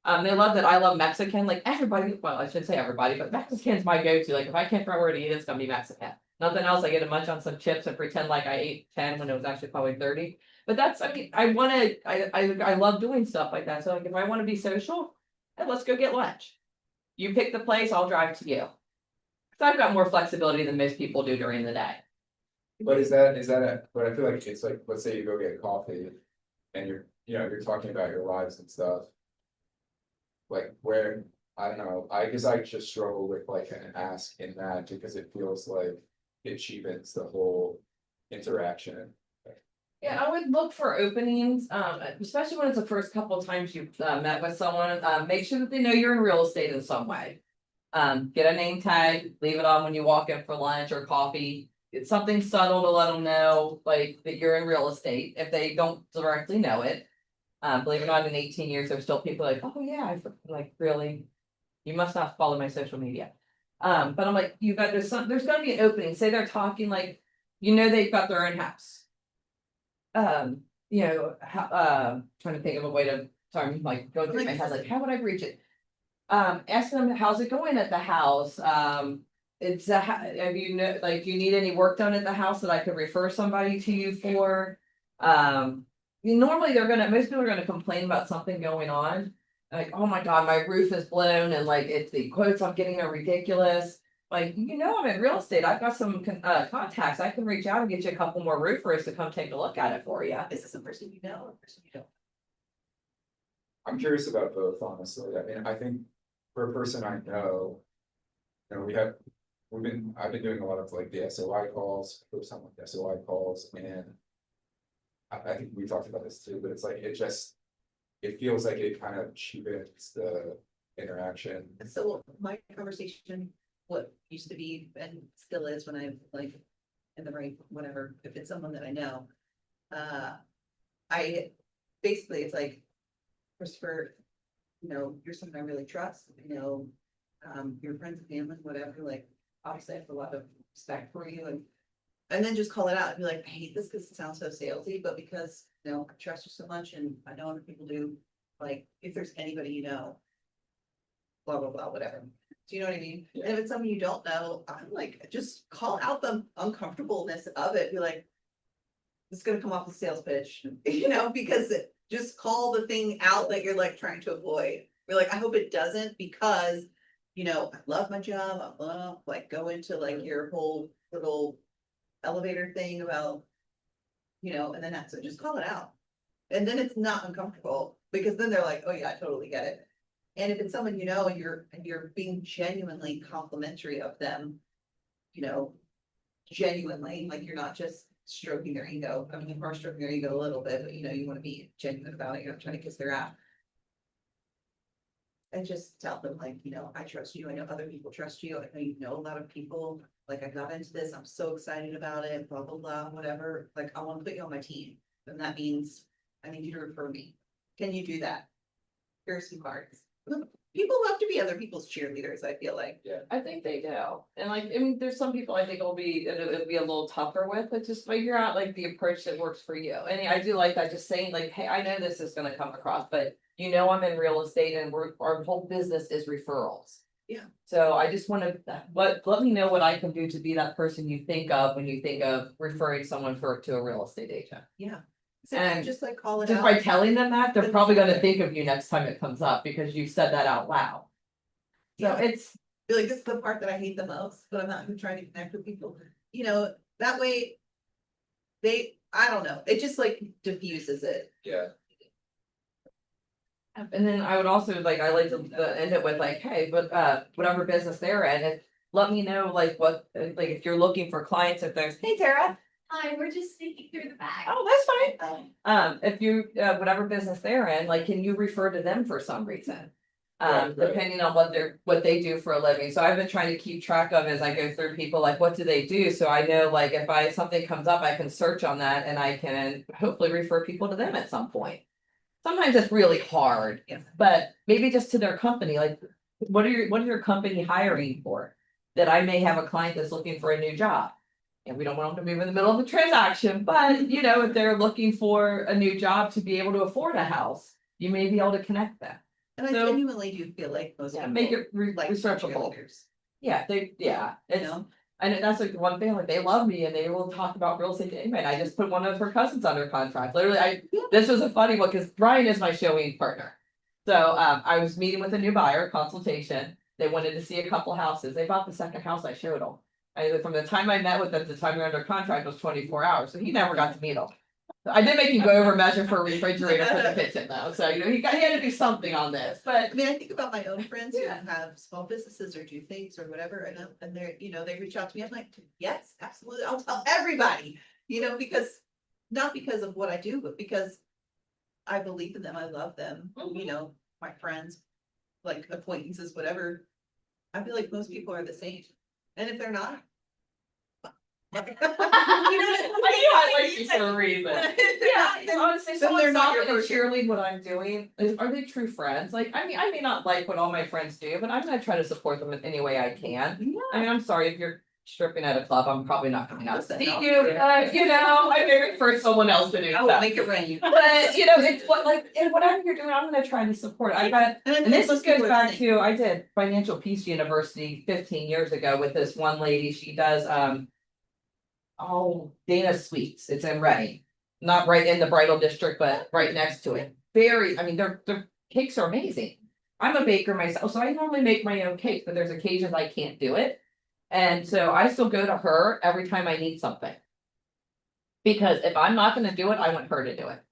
They love that I love Mexican, like everybody, well, I shouldn't say everybody, but Mexican's my go-to. Like if I can't figure out where to eat, it's gonna be Mexican. Nothing else, I get a munch on some chips and pretend like I ate 10 when it was actually probably 30. But that's, I mean, I love doing stuff like that. So like if I wanna be social, then let's go get lunch. You pick the place, I'll drive to you. So I've got more flexibility than most people do during the day. But but I feel like it's like, let's say you go get coffee and you're talking about your lives and stuff. Like where I don't know, I guess I just struggle with like an ask in that because it feels like it cheapens the whole interaction. Yeah, I would look for openings, especially when it's the first couple of times you've met with someone, make sure that they know you're in real estate in some way. Get a name tag, leave it on when you walk in for lunch or coffee. It's something subtle to let them know, like, that you're in real estate, if they don't directly know it. Believe it or not, in 18 years, there's still people like, oh yeah, like, really? You must not follow my social media. But I'm like, there's gonna be an opening, say they're talking like, they've got their own house. Trying to think of a way to, sorry, I'm like going through my head, like, how would I reach it? Ask them, how's it going at the house? It's have you know, like, do you need any work done at the house that I could refer somebody to you for? Normally most people are gonna complain about something going on. Like, oh my God, my roof is blown and like, it's the quotes I'm getting are ridiculous. Like, I'm in real estate. I've got some contacts. I can reach out and get you a couple more roofers to come take a look at it for you. Is this a person you know or a person you don't? I'm curious about both, honestly. I mean, I think for a person I know, I've been doing a lot of like the SOI calls, first time like SOI calls, and I think we talked about this too, but it's like, it feels like it kind of cheapens the interaction. So my conversation, what used to be and still is when I'm like in the right, whatever, if it's someone that I know. I basically, it's like, Christopher, you're someone I really trust, your friends and family, whatever, like, obviously I have a lot of respect for you and then just call it out and be like, I hate this because it sounds so salesy, but because, I trust you so much and I know other people do, like, if there's anybody blah, blah, blah, whatever. Do you know what I mean? Yeah. And if it's someone you don't know, I'm like, just call out the uncomfortableness of it, be like, it's gonna come off the sales pitch, because just call the thing out that you're like trying to avoid. You're like, I hope it doesn't because, I love my job, I love, like, go into like your whole little elevator thing about, and then that's it, just call it out. And then it's not uncomfortable, because then they're like, oh yeah, I totally get it. And if it's someone and you're being genuinely complimentary of them, genuinely, like, you're not just stroking their ego. I mean, you are stroking their ego a little bit, but you want to be genuine about it. You're not trying to kiss their ass. And just tell them, like, I trust you. I know other people trust you. I know you know a lot of people. Like, I got into this. I'm so excited about it. Blah, blah, blah, whatever. Like, I want to put you on my team. And that means I need you to refer me. Can you do that? Here's some cards. People love to be other people's cheerleaders, I feel like. I think they do. And like, I mean, there's some people I think it'll be a little tougher with, but just figure out like the approach that works for you. And I do like that, just saying like, hey, I know this is gonna come across, but I'm in real estate and our whole business is referrals. Yeah. So I just wanna, let me know what I can do to be that person you think of when you think of referring someone to a real estate agent. Yeah. So And just like call it Just out. by telling them that, they're probably gonna think of you next time it comes up because you said that out loud. So Yeah. it's, Feel like this is the part that I hate the most, but I'm not trying to connect with people. That way. I don't know, it just like diffuses it. Yeah, and then I would also like, I like to end it with like, hey, but whatever business they're in, and let me know like what, like if you're looking for clients, if there's, hey Tara. Hi, we're just sneaking through the back. Oh, that's fine. If you, whatever business they're in, like, can you refer to them for some reason? Right. Depending on what they do for a living. So I've been trying to keep track of as I go through people, like, what do they do? So I know, like, if something comes up, I can search on that and I can hopefully refer people to them at some point. Sometimes it's really hard, Yeah. but maybe just to their company, like, what are your company hiring for? That I may have a client that's looking for a new job. And we don't want them to move in the middle of the transaction, but if they're looking for a new job to be able to afford a house, you may be able to connect them. And I So- genuinely do feel like most Yeah, people. make it like reciprocal. cheerleaders, Yeah, it's, and that's like one thing, like they love me and they will talk about real estate to anybody. I just put one of her cousins under contract. Literally, this was a funny one because Brian is my showing partner. So I was meeting with a new buyer, consultation. They wanted to see a couple houses. They bought the second house I showed them. From the time I met with them to the time we were under contract was 24 hours. So he never got to meet them. I did make him go over measure for a refrigerator for the kitchen though, so you know, he had to do something on this, but. I mean, I think about my own friends who Yeah. have small businesses or do things or whatever, and they're, you know, they reach out to me, I'm like, yes, absolutely, I'll tell everybody, you know, because. Not because of what I do, but because I believe in them, I love them, you know, my friends, like acquaintances, whatever. I feel like most people are the same, and if they're not. I like you for a reason. Yeah, then- honestly, then someone's they're not not your gonna person. cheerlead what I'm doing, are they true friends? Like, I may not like what all my friends do, but I'm gonna try to support them in any way I can. I mean, I'm sorry, if you're stripping at a club, I'm probably not coming out to see you, you know, I may refer someone else to do I will that. make it rain. But, you know, it's what, like, and whatever you're doing, I'm gonna try to support, I got. And this just goes back to, I did Financial Peace University 15 years ago with this one lady, she does, oh, Dana Sweets, it's in Reading. Not right in the bridal district, but right next to it. Very, I mean, their cakes are amazing. I'm a baker myself, so I normally make my own cakes, but there's occasions I can't do it. And so I still go to her every time I need something. Because if I'm not gonna do it, I want her to do it.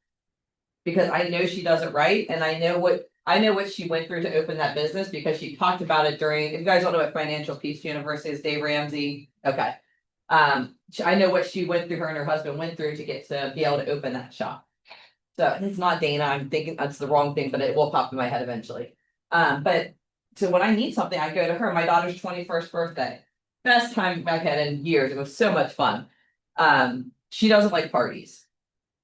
Because I know she does it right, and I know what she went through to open that business, because she talked about it during, if you guys don't know what Financial Peace University is, Dave Ramsey, okay. I know what she went through, her and her husband went through to get to be able to open that shop. So, and it's not Dana, I'm thinking that's the wrong thing, but it will pop in my head eventually. But, so when I need something, I go to her, my daughter's 21st birthday. Best time I've had in years, it was so much fun. She doesn't like parties.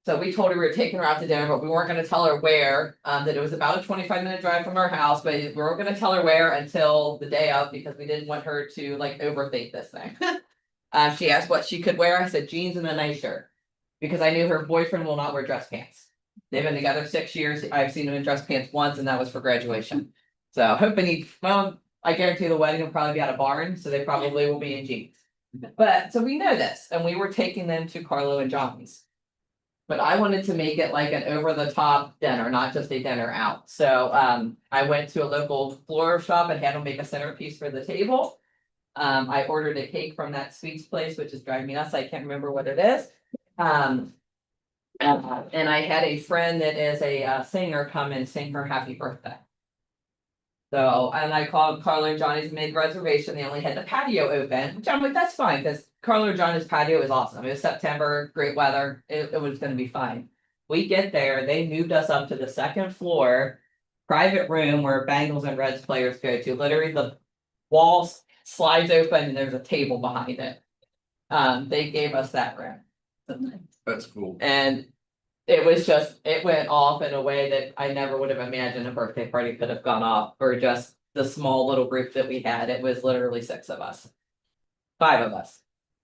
So we told her we were taking her out to dinner, but we weren't gonna tell her where, that it was about a 25-minute drive from our house, but we weren't gonna tell her where until the day of, because we didn't want her to like overthink this thing. She asked what she could wear, I said jeans and a nice shirt, because I knew her boyfriend will not wear dress pants. They've been together 6 years, I've seen him in dress pants once, and that was for graduation. So hoping I guarantee the wedding will probably be at a barn, so they probably will be in jeans. But, so we know this, and we were taking them to Carlo and Johnny's. But I wanted to make it like an over the top dinner, not just a dinner out. So I went to a local floral shop and had them make a centerpiece for the table. I ordered a cake from that sweets place, which is driving me nuts. I can't remember what it is. And I had a friend that is a singer come and sing her happy birthday. So, and I called Carlo and Johnny's, made reservation. They only had the patio open, which I'm like, that's fine, because Carlo and Johnny's patio is awesome. It was September, great weather. It was gonna be fine. We get there, they moved us up to the second floor, private room where Bengals and Reds players go to. Literally, the wall slides open and there's a table behind it. They gave us that room. That's cool. And it was just, it went off in a way that I never would have imagined a birthday party could have gone off, for just the small little group that we had. It was literally 6 of us. 5 of us.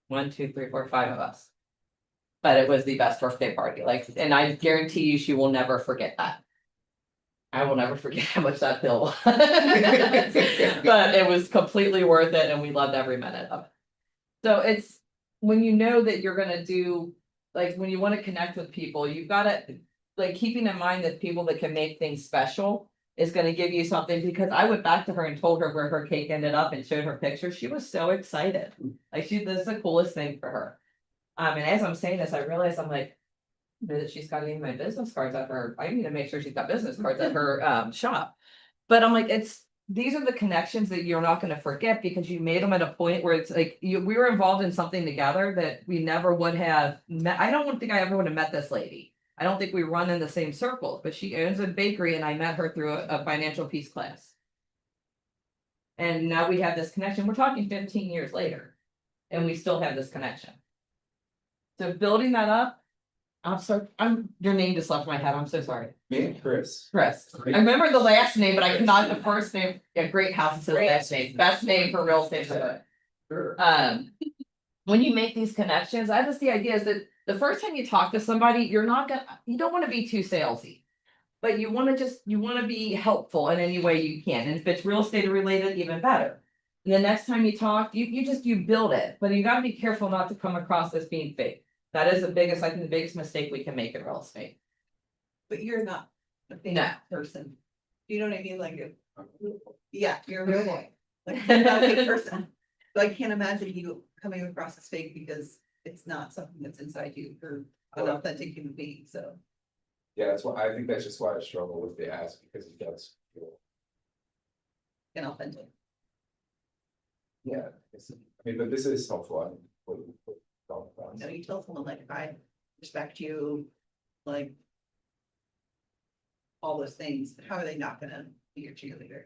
1, 2, 3, 4, 5 of us. But it was the best birthday party, like, and I guarantee you she will never forget that. I will never forget how much that bill was. But it was completely worth it, and we loved every minute of it. So it's, when you know that you're gonna do, like, when you wanna connect with people, you've gotta, like, keeping in mind that people that can make things special is gonna give you something, because I went back to her and told her where her cake ended up and showed her pictures. She was so excited. Like, this is the coolest thing for her. And as I'm saying this, I realize I'm like, that she's got any of my business cards at her, I need to make sure she's got business cards at her shop. But I'm like, these are the connections that you're not gonna forget, because you made them at a point where it's like, we were involved in something together that we never would have met. I don't think I ever would have met this lady. I don't think we run in the same circles, but she owns a bakery and I met her through a Financial Peace class. And now we have this connection. We're talking 15 years later, and we still have this connection. So building that up, your name just left my head, I'm so sorry. Me and Chris. Chris, I remember the last name, but I cannot the first name. Yeah, great house, it says last name, best name for real estate. Sure. When you make these connections, I just, the idea is that the first time you talk to somebody, you don't wanna be too salesy. But you wanna be helpful in any way you can, and if it's real estate related, even better. And the next time you talk, you build it, but you gotta be careful not to come across as being fake. That is I think the biggest mistake we can make in real estate. But you're not a fake No. person. You know what I mean? Like, yeah, you're a real boy. Like, you're not a fake person. So I can't imagine you coming across as fake, because it's not something that's inside you, or an authentic human being, so. Yeah, that's why, I think that's just why I struggle with the ask, because it does feel, And authentic. yeah, I mean, but this is helpful, I think, what thought about. You know, you tell someone like, I respect you, like. All those things, how are they not gonna be your cheerleader?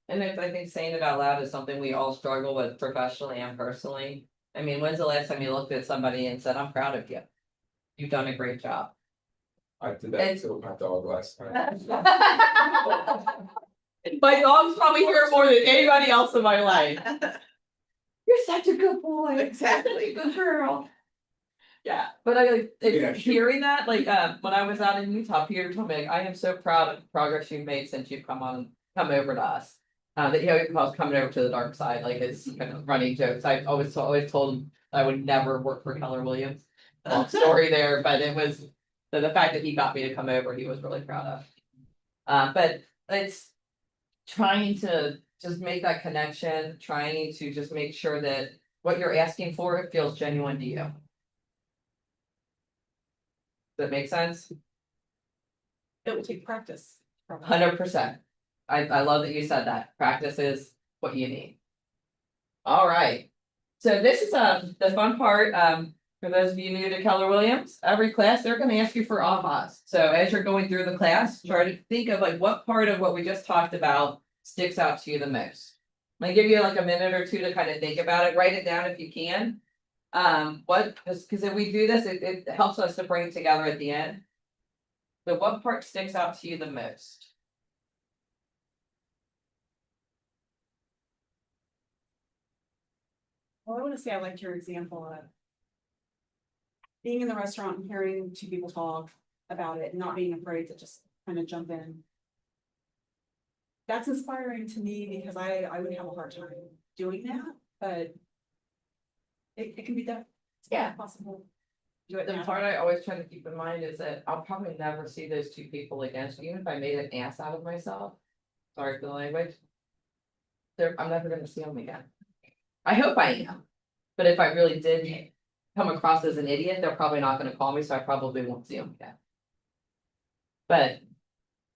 And I think saying it out loud is something we all struggle with professionally and personally. I mean, when's the last time you looked at somebody and said, I'm proud of you? You've done a great job. I did that And- to my dog last time. My dog's probably here more than anybody else in my life. You're such a good boy. Exactly. Good girl. Yeah, but I like, Yeah, it's sure. hearing that, like, when I was out in Utah, Peter told me, like, I am so proud of the progress you've made since you've come over to us. That he always calls coming over to the dark side, like his kind of running jokes. I always told him I would never work for Keller Williams. Long story there, but it was the fact that he got me to come over, he was really proud of. But it's trying to just make that connection, trying to just make sure that what you're asking for, it feels genuine to you. Does that make sense? It will take practice. probably. 100%. I love that you said that. Practice is what you need. All right. So this is the fun part. For those of you new to Keller Williams, every class they're gonna ask you for ahas. So as you're going through the class, try to think of like what part of what we just talked about sticks out to you the most. I'm gonna give you like a minute or two to kind of think about it, write it down if you can. Because if we do this, it helps us to bring it together at the end. So what part sticks out to you the most? Well, I want to say I liked your example of being in the restaurant and hearing two people talk about it, and not being afraid to just kind of jump in. That's inspiring to me because I would have a hard time doing that, but it can be done. It's Yeah. possible. Do it The now. part I always try to keep in mind is that I'll probably never see those two people again, so even if I made an ass out of myself. Sorry for the language. I'm never gonna see them again. I hope I am, but if I really did come across as an idiot, they're probably not gonna call me, so I probably won't see them again. But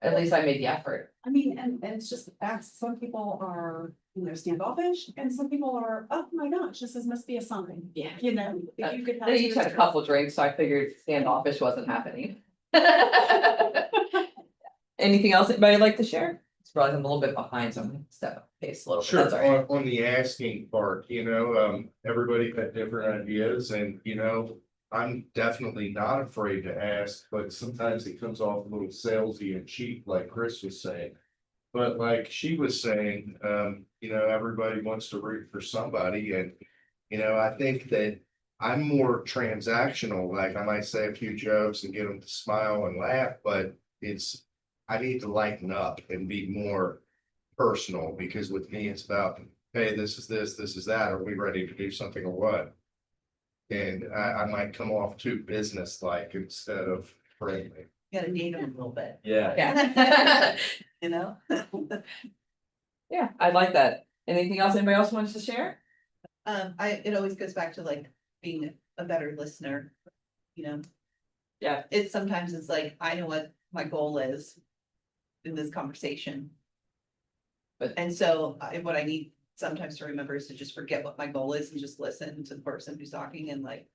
at least I made the effort. I mean, and it's just facts. Some people are, standoffish, and some people are, oh my gosh, this must be a sign. Yeah. You know, if you could have. They each had a couple drinks, so I figured standoffish wasn't happening. Anything else anybody like to share? It's probably a little bit behind, so I'm gonna step up pace a little bit. Sure, That's all right. on the asking part, everybody had different ideas and, I'm definitely not afraid to ask, but sometimes it comes off a little salesy and cheap, like Chris was saying. But like she was saying, everybody wants to root for somebody and, I think that I'm more transactional, like I might say a few jokes and get them to smile and laugh, but I need to lighten up and be more personal, because with me, it's about, hey, this is this is that, are we ready to do something or what? And I might come off too business-like instead of friendly. You gotta date them a little bit. Yeah. Yeah. You know? Yeah, I like that. Anything else anybody else wants to share? It always goes back to like being a better listener, Yeah. Sometimes it's like, I know what my goal is in this conversation. And so what I need sometimes to remember is to just forget what my goal is and just listen to the person who's talking and like.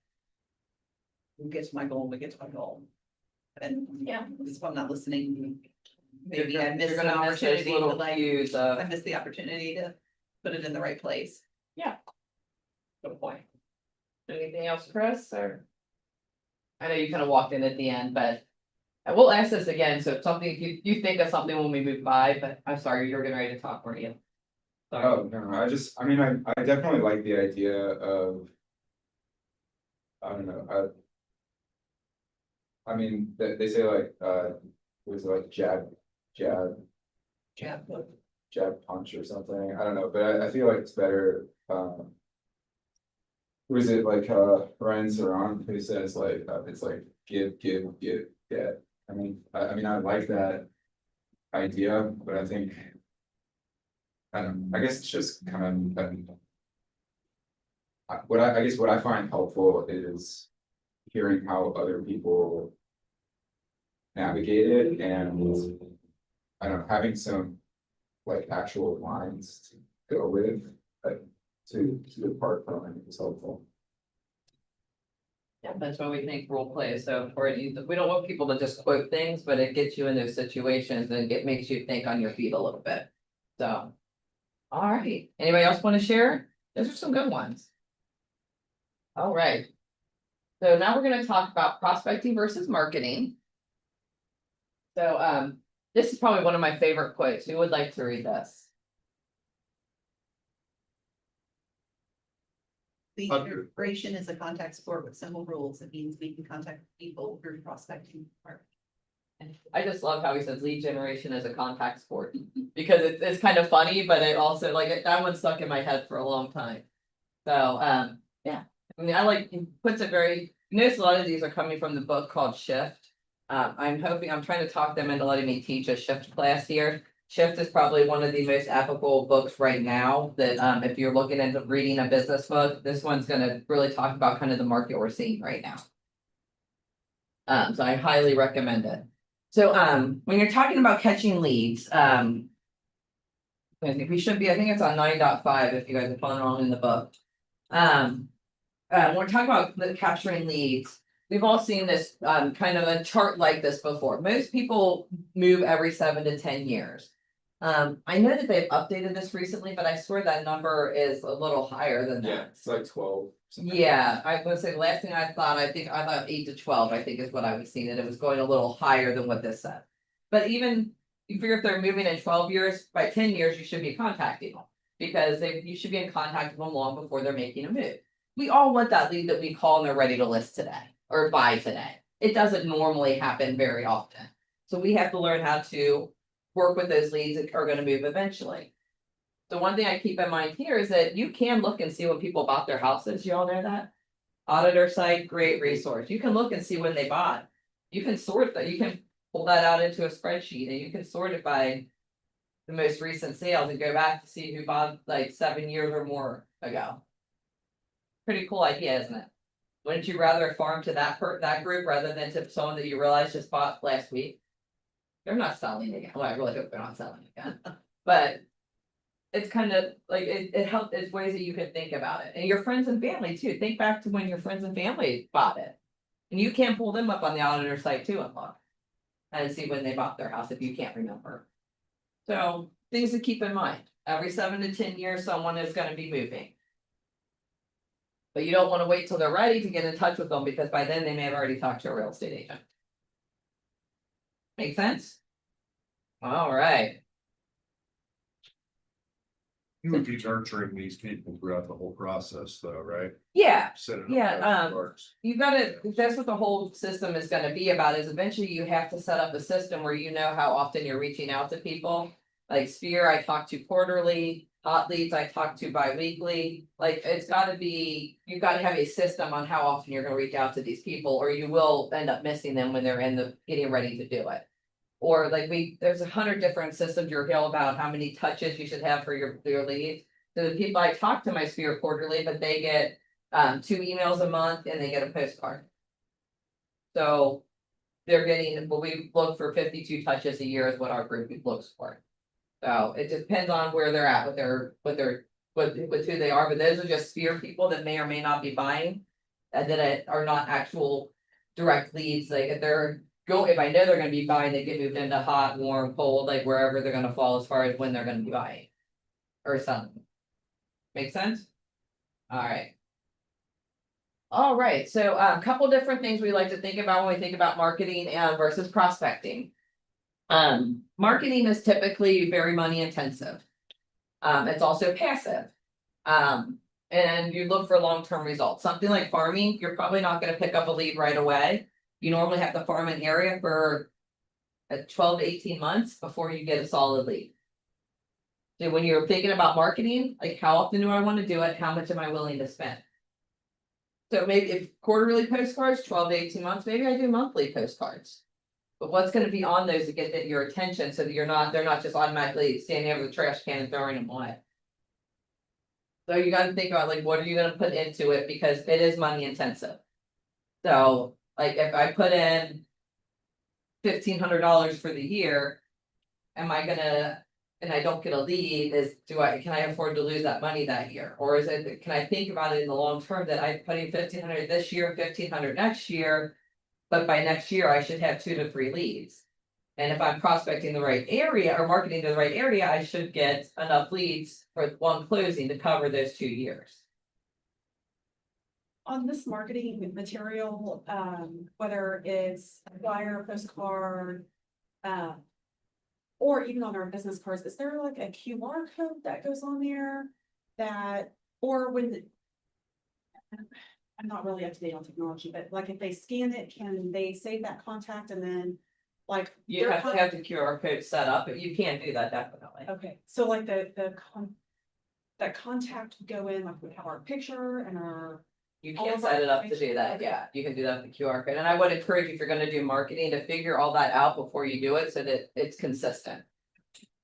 We get to my goal, we get to my goal. And Yeah. if I'm not listening, maybe You're I missed you're an gonna miss those opportunity to little like, cues I of, missed the opportunity to put it in the right place. good point. Anything else, Chris, or? I know you kind of walked in at the end, but I will ask this again, so if something, you think of something when we move by, but I'm sorry, you're getting ready to talk, weren't you? Sorry. Oh, no, I definitely like the idea of. I don't know, they say like, was it like jab, Yeah. jab punch or something, I don't know, but I feel like it's better, was it like, Ryan Saran who says like, it's like give, get. I like that idea, but I think. I don't know, I guess it's just kind of. I guess what I find helpful is hearing how other people navigate it and I don't know, having some like actual lines to go with, like to depart from it is helpful. Yeah, that's why we think role play is so important. We don't want people to just quote things, but it gets you in those situations and it makes you think on your feet a little bit. So. All right, anybody else want to share? Those are some good ones. All right. So now we're gonna talk about prospecting versus marketing. So this is probably one of my favorite quotes. Who would like to read this? Lead Okay. generation is a contact sport with simple rules. It means making contact with people through prospecting. I just love how he says lead generation is a contact sport, because it's kind of funny, but it also like, that one stuck in my head for a long time. So, yeah, I mean, I like, he puts it very, notice a lot of these are coming from the book called Shift. I'm trying to talk them into letting me teach a Shift class here. Shift is probably one of the most applicable books right now that, if you're looking into reading a business book, this one's gonna really talk about kind of the market we're seeing right now. So I highly recommend it. So, when you're talking about catching leads, I think we should be, I think it's on 9.5 if you guys are following along in the book. When we're talking about capturing leads, we've all seen this, kind of a chart like this before. Most people move every 7 to 10 years. I know that they've updated this recently, but I swear that number is a little higher than Yeah, that. it's like 12. something like Yeah, I would say the last thing I thought 8 to 12, I think is what I was seeing, and it was going a little higher than what this said. But even you figure if they're moving in 12 years, by 10 years, you should be contacting them. Because you should be in contact with them long before they're making a move. We all want that lead that we call and they're ready to list today or buy today. It doesn't normally happen very often. So we have to learn how to work with those leads that are gonna move eventually. The one thing I keep in mind here is that you can look and see when people bought their houses, you all know that? Auditor site, great resource, you can look and see when they bought. You can sort that, you can pull that out into a spreadsheet and you can sort it by. The most recent sales and go back to see who bought like 7 years or more ago. Pretty cool idea, isn't it? Wouldn't you rather farm to that group rather than to someone that you realize just bought last week? They're not selling again, well, I really hope they're not selling again, but. It's kind of like it helps, it's ways that you can think about it, and your friends and family too, think back to when your friends and family bought it. And you can pull them up on the auditor site too and look. And see when they bought their house if you can't remember. So things to keep in mind, every 7 to 10 years, someone is gonna be moving. But you don't wanna wait till they're ready to get in touch with them, because by then they may have already talked to a real estate agent. Make sense? All right. You would be nurturing these people throughout the whole process though, right? Yeah, Set it up Yeah, how it works. you gotta, that's what the whole system is gonna be about, is eventually you have to set up a system where you know how often you're reaching out to people. Like Sphere, I talk to quarterly, Hot Leads, I talk to bi-weekly, like it's gotta be, you gotta have a system on how often you're gonna reach out to these people, or you will end up missing them when they're getting ready to do it. Or like there's 100 different systems you'll hear about how many touches you should have for your leads. So the people I talk to my Sphere quarterly, but they get 2 emails a month and they get a postcard. So they're getting, well, we look for 52 touches a year is what our group looks for. So it depends on where they're at, with who they are, but those are just Sphere people that may or may not be buying. That are not actual direct leads, like if I know they're gonna be buying, they get moved into hot, warm, cold, like wherever they're gonna fall as far as when they're gonna be buying. Or selling. Make sense? Alright. Alright, so a couple different things we like to think about when we think about marketing and versus prospecting. Marketing is typically very money intensive. It's also passive. And you look for long-term results. Something like farming, you're probably not gonna pick up a lead right away. You normally have to farm an area for 12 to 18 months before you get a solid lead. So when you're thinking about marketing, like how often do I want to do it? How much am I willing to spend? So maybe if quarterly postcards, 12 to 18 months, maybe I do monthly postcards. But what's going to be on those to get your attention so that they're not just automatically standing over the trash can and throwing them away. So you gotta think about like, what are you gonna put into it, because it is money intensive. So, like, if I put in $1,500 for the year. Am I gonna, and I don't get a lead, can I afford to lose that money that year? Or is it, can I think about it in the long term that I'm putting 1,500 this year, 1,500 next year? But by next year, I should have 2 to 3 leads. And if I'm prospecting the right area or marketing to the right area, I should get enough leads for one closing to cover those 2 years. On this marketing material, whether it's a flyer, postcard, or even on our business cards, is there like a QR code that goes on there that, or when I'm not really up to date on technology, but like if they scan it, can they save that contact and then like? You their have to con- have the QR code set up, but you can do that definitely. Okay, so like that contact would go in, like we have our picture and our. You All can of set our it up to do information, that, okay. yeah, you can do that with the QR code, and I would encourage you, if you're gonna do marketing, to figure all that out before you do it, so that it's consistent.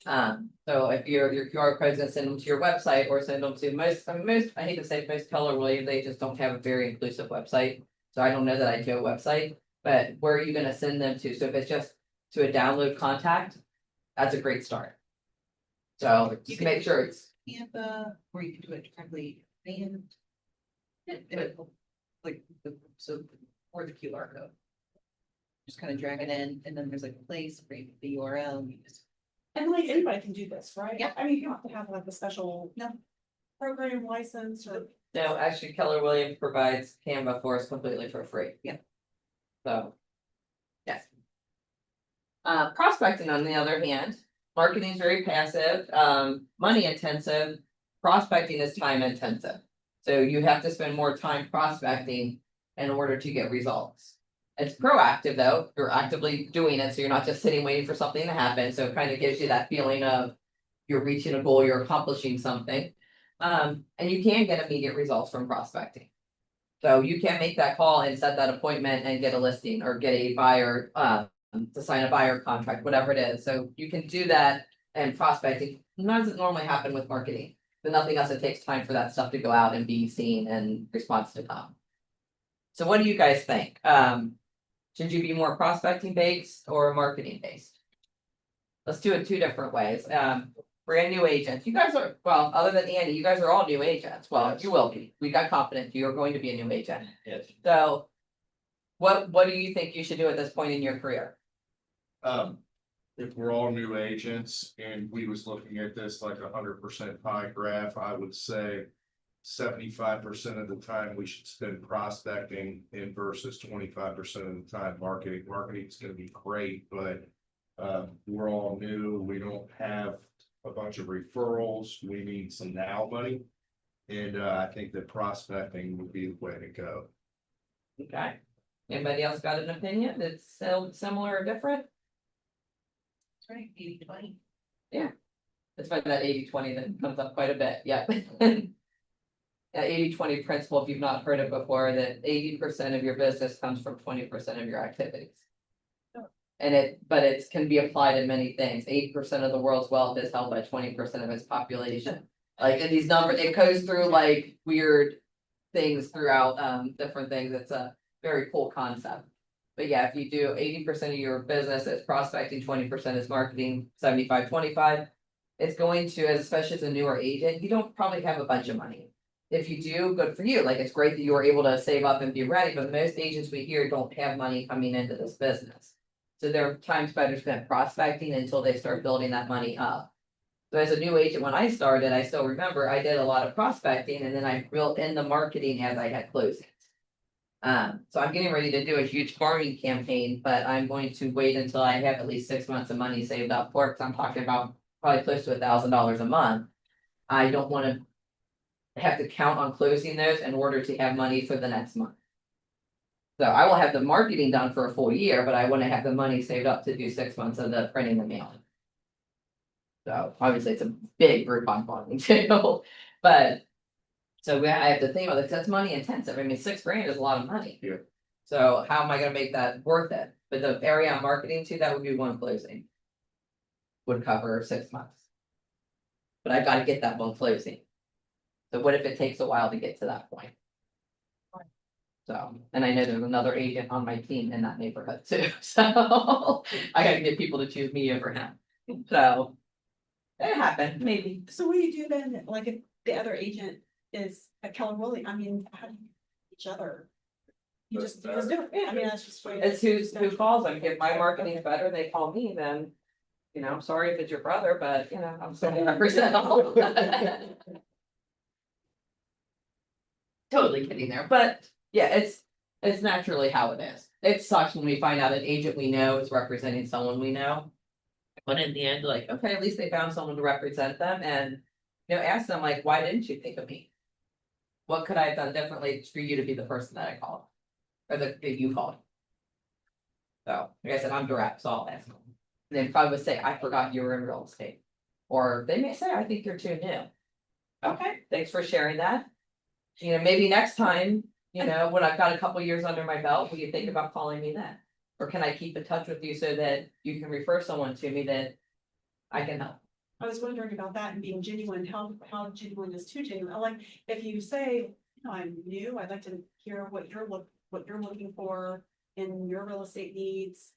So if your QR code's gonna send them to your website, or send them to I hate to say most Keller Williams, they just don't have a very inclusive website. So I don't know that I do a website, but where are you gonna send them to, so if it's just to a download contact, that's a great start. So just make sure it's. Canva, or you can do it directly, and. Like, so, or the QR code. Just kind of drag it in, and then there's like a place for the URL, you just. And like anybody can do this, right? Yeah. I mean, you don't have to have like a special. No. Program license or. No, actually Keller Williams provides Canva for us completely for free. Yeah. So. Yes. Prospecting on the other hand, marketing is very passive, money intensive, prospecting is time intensive. So you have to spend more time prospecting in order to get results. It's proactive though, you're actively doing it, so you're not just sitting waiting for something to happen, so it kind of gives you that feeling of. You're reaching a goal, you're accomplishing something, and you can get immediate results from prospecting. So you can make that call and set that appointment and get a listing or get a buyer, to sign a buyer contract, whatever it is, so you can do that. And prospecting doesn't normally happen with marketing, but nothing else, it takes time for that stuff to go out and be seen and response to come. So what do you guys think? Should you be more prospecting based or marketing based? Let's do it 2 different ways. Brand new agents, you guys are, well, other than Andy, you guys are all new agents. Well, Yes. you will be. We got confident you're going to be a new agent. Yes. So. What do you think you should do at this point in your career? If we're all new agents and we was looking at this like 100% pie graph, I would say. 75% of the time we should spend prospecting in versus 25% of the time marketing. Marketing is gonna be great, but. We're all new, we don't have a bunch of referrals, we need some now money. And I think that prospecting would be the way to go. Okay. Anybody else got an opinion that's similar or different? That's right, 80/20. It's by that 80/20 that comes up quite a bit, yeah. That 80/20 principle, if you've not heard it before, that 80% of your business comes from 20% of your activities. And it can be applied in many things. 80% of the world's wealth is held by 20% of its population. Like in these numbers, it goes through like weird things throughout, different things. It's a very cool concept. But yeah, if you do 80% of your business is prospecting, 20% is marketing, 75-25. It's going to, especially as a newer agent, you don't probably have a bunch of money. If you do, good for you. Like, it's great that you were able to save up and be ready, but most agents we hear don't have money coming into this business. So their time's better spent prospecting until they start building that money up. So as a new agent, when I started, I still remember I did a lot of prospecting and then I built in the marketing as I had closings. So I'm getting ready to do a huge farming campaign, but I'm going to wait until I have at least 6 months of money saved up for it, because I'm talking about probably close to $1,000 a month. I don't want to have to count on closing those in order to have money for the next month. So I will have the marketing done for a full year, but I want to have the money saved up to do 6 months of the printing and mailing. So obviously it's a big Groupon farming too, but. So I have to think about it, 'cause that's money intensive. I mean, $6,000 is a lot of money. Yeah. So how am I gonna make that worth it? But the area I'm marketing to, that would be one closing. Would cover 6 months. But I gotta get that one closing. So what if it takes a while to get to that point? So, and I know there's another agent on my team in that neighborhood too, so I gotta get people to choose me over him. So it happened, maybe. So what do you do then, like if the other agent is a Keller Williams, I mean, how do you each other? You just do it, I mean, that's just. It's who calls them. If my marketing is better, they call me, then, you know, I'm sorry if it's your brother, but you know, I'm still gonna represent all. Totally kidding there, but yeah, it's naturally how it is. It sucks when we find out an agent we know is representing someone we know. But in the end, like, okay, at least they found someone to represent them and, you know, ask them like, why didn't you think of me? What could I have done differently for you to be the person that I called? Or that you called? So, like I said, I'm direct, so I'll ask them. And then probably would say, I forgot you were in real estate. Or they may say, I think you're too new. Okay, thanks for sharing that. You know, maybe next time, you know, when I've got a couple years under my belt, will you think about calling me then? Or can I keep in touch with you so that you can refer someone to me that I can help? I was wondering about that and being genuine, how genuine is too genuine? I like, if you say, you know, I'm new, I'd like to hear what you're looking for in your real estate needs.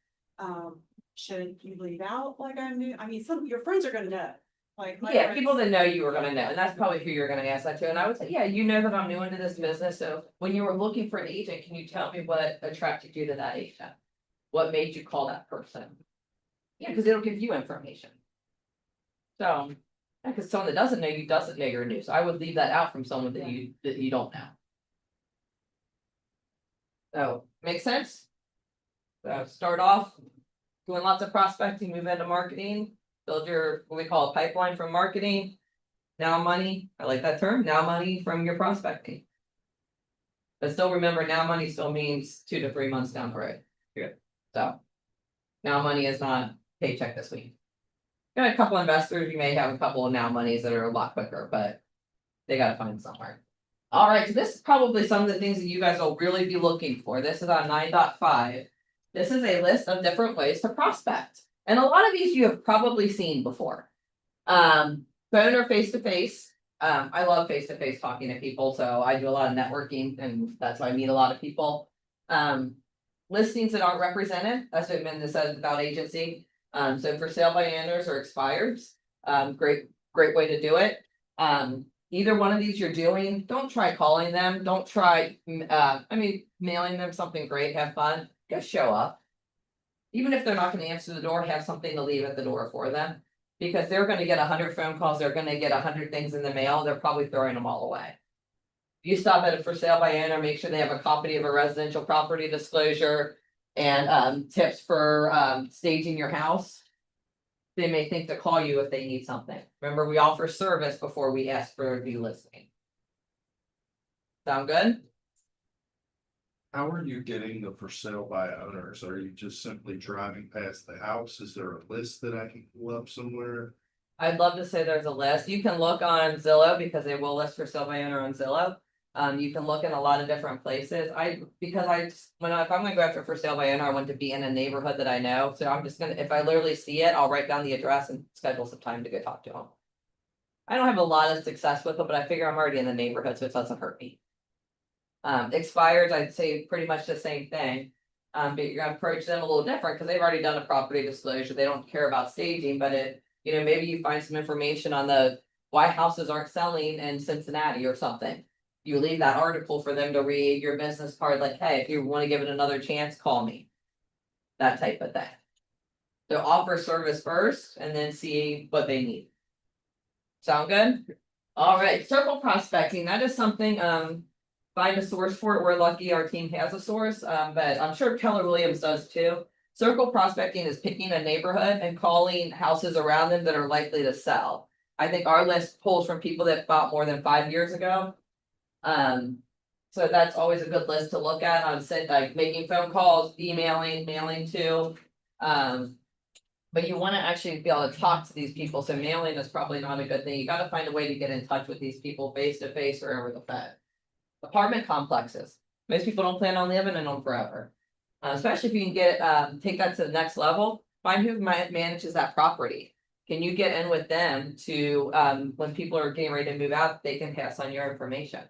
Should you leave out like I'm new? I mean, some of your friends are gonna know, like. my Yeah, friends- people that know you are gonna know, and that's probably who you're gonna ask that to, and I would say, yeah, you know that I'm new into this business, so when you were looking for an agent, can you tell me what attracted you to that agent? What made you call that person? Yeah, cause it'll give you information. So, yeah, cause someone that doesn't know you're new, so I would leave that out from someone that you don't know. So, make sense? So start off doing lots of prospecting, move into marketing, build your, what we call a pipeline from marketing. Now money, I like that term, now money from your prospecting. But still remember, now money still means 2 to 3 months down the road. Good. So. Now money is not paycheck this week. Got a couple investors, you may have a couple of now monies that are a lot quicker, but they gotta find somewhere. All right, so this is probably some of the things that you guys will really be looking for. This is on 9.5. This is a list of different ways to prospect. And a lot of these you have probably seen before. Phone or face to face. I love face to face talking to people, so I do a lot of networking and that's why I meet a lot of people. Listings that aren't represented, that's what Minda said about agency. So for sale by owners or expireds, great way to do it. Either one of these you're doing, don't try calling them, don't try, mailing them something great, have fun, just show up. Even if they're not gonna answer the door, have something to leave at the door for them. Because they're gonna get 100 phone calls, they're gonna get 100 things in the mail, they're probably throwing them all away. You stop at a for sale by owner, make sure they have a copy of a residential property disclosure and tips for staging your house. They may think to call you if they need something. Remember, we offer service before we ask for the listing. Sound good? How are you getting the for sale by owners? Are you just simply driving past the house? Is there a list that I can pull up somewhere? I'd love to say there's a list. You can look on Zillow because they will list for sale by owner on Zillow. You can look in a lot of different places. If I'm gonna go after for sale by owner, I want to be in a neighborhood that I know. So I'm just gonna, if I literally see it, I'll write down the address and schedule some time to go talk to them. I don't have a lot of success with it, but I figure I'm already in the neighborhood, so it doesn't hurt me. Expires, I'd say pretty much the same thing. But you're gonna approach them a little different because they've already done a property disclosure. They don't care about staging, but maybe you find some information on why houses aren't selling in Cincinnati or something. You leave that article for them to read, your business card, like, hey, if you want to give it another chance, call me. That type of thing. So offer service first and then see what they need. Sound good? All right, circle prospecting, that is something, find a source for it. We're lucky our team has a source, but I'm sure Keller Williams does too. Circle prospecting is picking a neighborhood and calling houses around them that are likely to sell. I think our list pulls from people that bought more than 5 years ago. So that's always a good list to look at on like making phone calls, emailing, mailing too. But you want to actually be able to talk to these people, so mailing is probably not a good thing. You got to find a way to get in touch with these people face to face or over the phone. Apartment complexes, most people don't plan on living in them forever. Especially if you can take that to the next level, find who manages that property. Can you get in with them to, when people are getting ready to move out, they can pass on your information?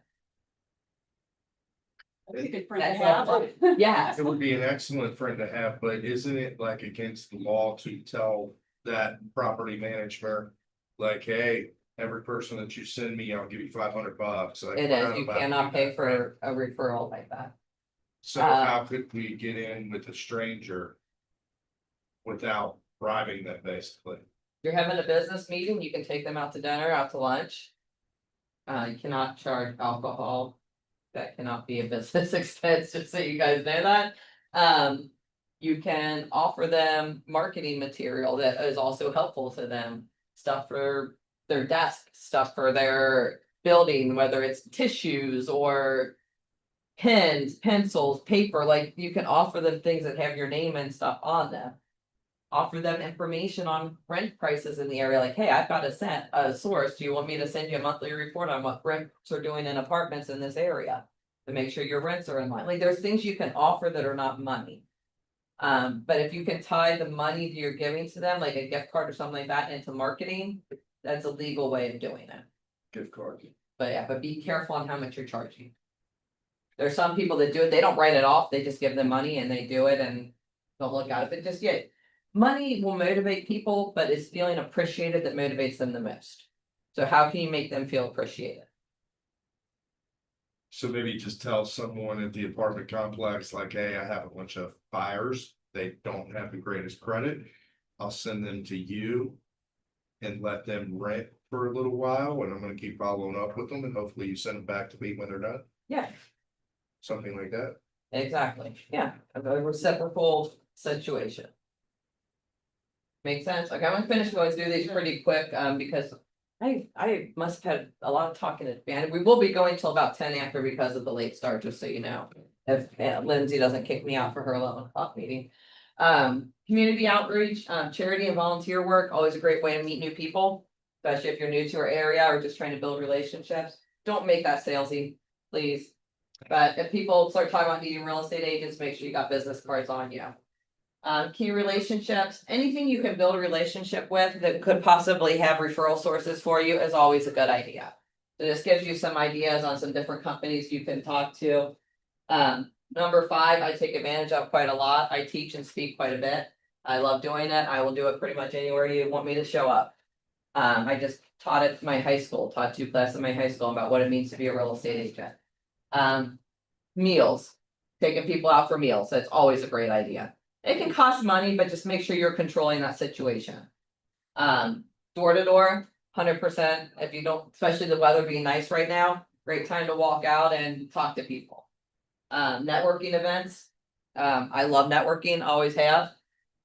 That's a good friend to That's have. helpful. Yes, It would be an excellent friend to have, but isn't it like against the law to tell that property manager? Like, hey, every person that you send me, I'll give you $500. Like, it we're is. not You allowed to cannot do pay that, for a referral like that. So how could we get in with a stranger? Without bribing them, basically? You're having a business meeting, you can take them out to dinner, out to lunch. You cannot charge alcohol. That cannot be a business expense, just so you guys know that. You can offer them marketing material that is also helpful to them. Stuff for their desk, stuff for their building, whether it's tissues or pens, pencils, paper, like you can offer them things that have your name and stuff on them. Offer them information on rent prices in the area, like, hey, I've got a source, do you want me to send you a monthly report on what rents are doing in apartments in this area? To make sure your rents are in line, like, there's things you can offer that are not money. But if you can tie the money that you're giving to them, like a gift card or something like that, into marketing, that's a legal way of doing it. Gift card. But yeah, but be careful on how much you're charging. There's some people that do it, they don't write it off, they just give them money and they do it and don't look at it, but just yet. Money will motivate people, but it's feeling appreciated that motivates them the most. So how can you make them feel appreciated? So maybe just tell someone at the apartment complex, like, hey, I have a bunch of buyers, they don't have the greatest credit. I'll send them to you. And let them rent for a little while, and I'm gonna keep following up with them, and hopefully you send them back to me when they're done, Yeah, something like that. exactly, yeah, a reciprocal situation. Make sense? Okay, I'm gonna finish going through these pretty quick, because I must have had a lot of talking to Dan. We will be going till about 10 after because of the late start, just so you know. If Lindsay doesn't kick me out for her 11 o'clock meeting. Community outreach, charity and volunteer work, always a great way to meet new people. Especially if you're new to our area or just trying to build relationships. Don't make that salesy, please. But if people start talking about needing real estate agents, make sure you got business cards on you. Key relationships, anything you can build a relationship with that could possibly have referral sources for you is always a good idea. So this gives you some ideas on some different companies you can talk to. Number 5, I take advantage of quite a lot. I teach and speak quite a bit. I love doing it. I will do it pretty much anywhere you want me to show up. I just taught at my high school, taught 2 classes in my high school about what it means to be a real estate agent. Meals, taking people out for meals, that's always a great idea. It can cost money, but just make sure you're controlling that situation. Door to door, 100%, if you don't, especially the weather being nice right now, great time to walk out and talk to people. Networking events, I love networking, always have.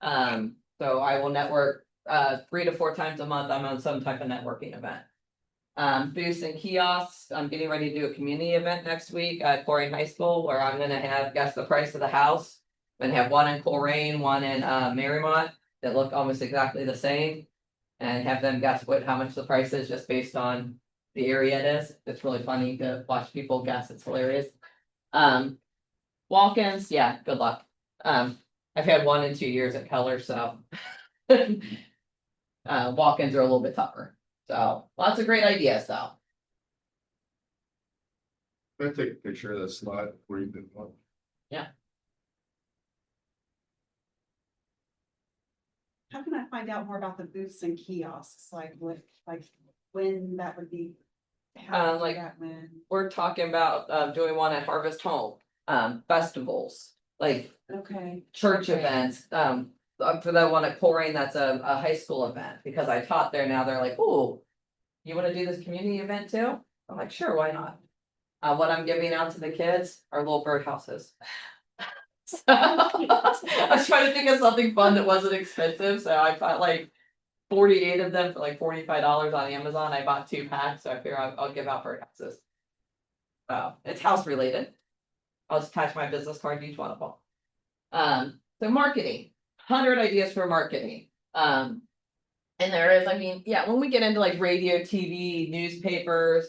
So I will network 3 to 4 times a month, I'm on some type of networking event. Booths and kiosks, I'm getting ready to do a community event next week at Corey High School where I'm gonna have guess the price of the house. I'm gonna have one in Coleraine, one in Marymount that look almost exactly the same. And have them guess how much the price is just based on the area it is. It's really funny to watch people guess, it's hilarious. Walk-ins, yeah, good luck. I've had 1 in 2 years at Keller, so. Walk-ins are a little bit tougher, so lots of great ideas though. Can I take a picture of that slide where you've been on? How can I find out more about the booths and kiosks, like what, like when that would be? How Like- that when, We're talking about doing one at Harvest Home, festivals, like okay, church Okay. events. For that one at Coleraine, that's a high school event, because I taught there, now they're like, oh. You wanna do this community event too? I'm like, sure, why not? What I'm giving out to the kids are little birdhouses. So, I was trying to think of something fun that wasn't expensive, so I bought like 48 of them for like $45 on Amazon. I bought 2 packs, so I figure I'll give out birdhouses. It's house related. I'll just attach my business card to each one of them. So marketing, 100 ideas for marketing. And there is, I mean, yeah, when we get into like radio, TV, newspapers.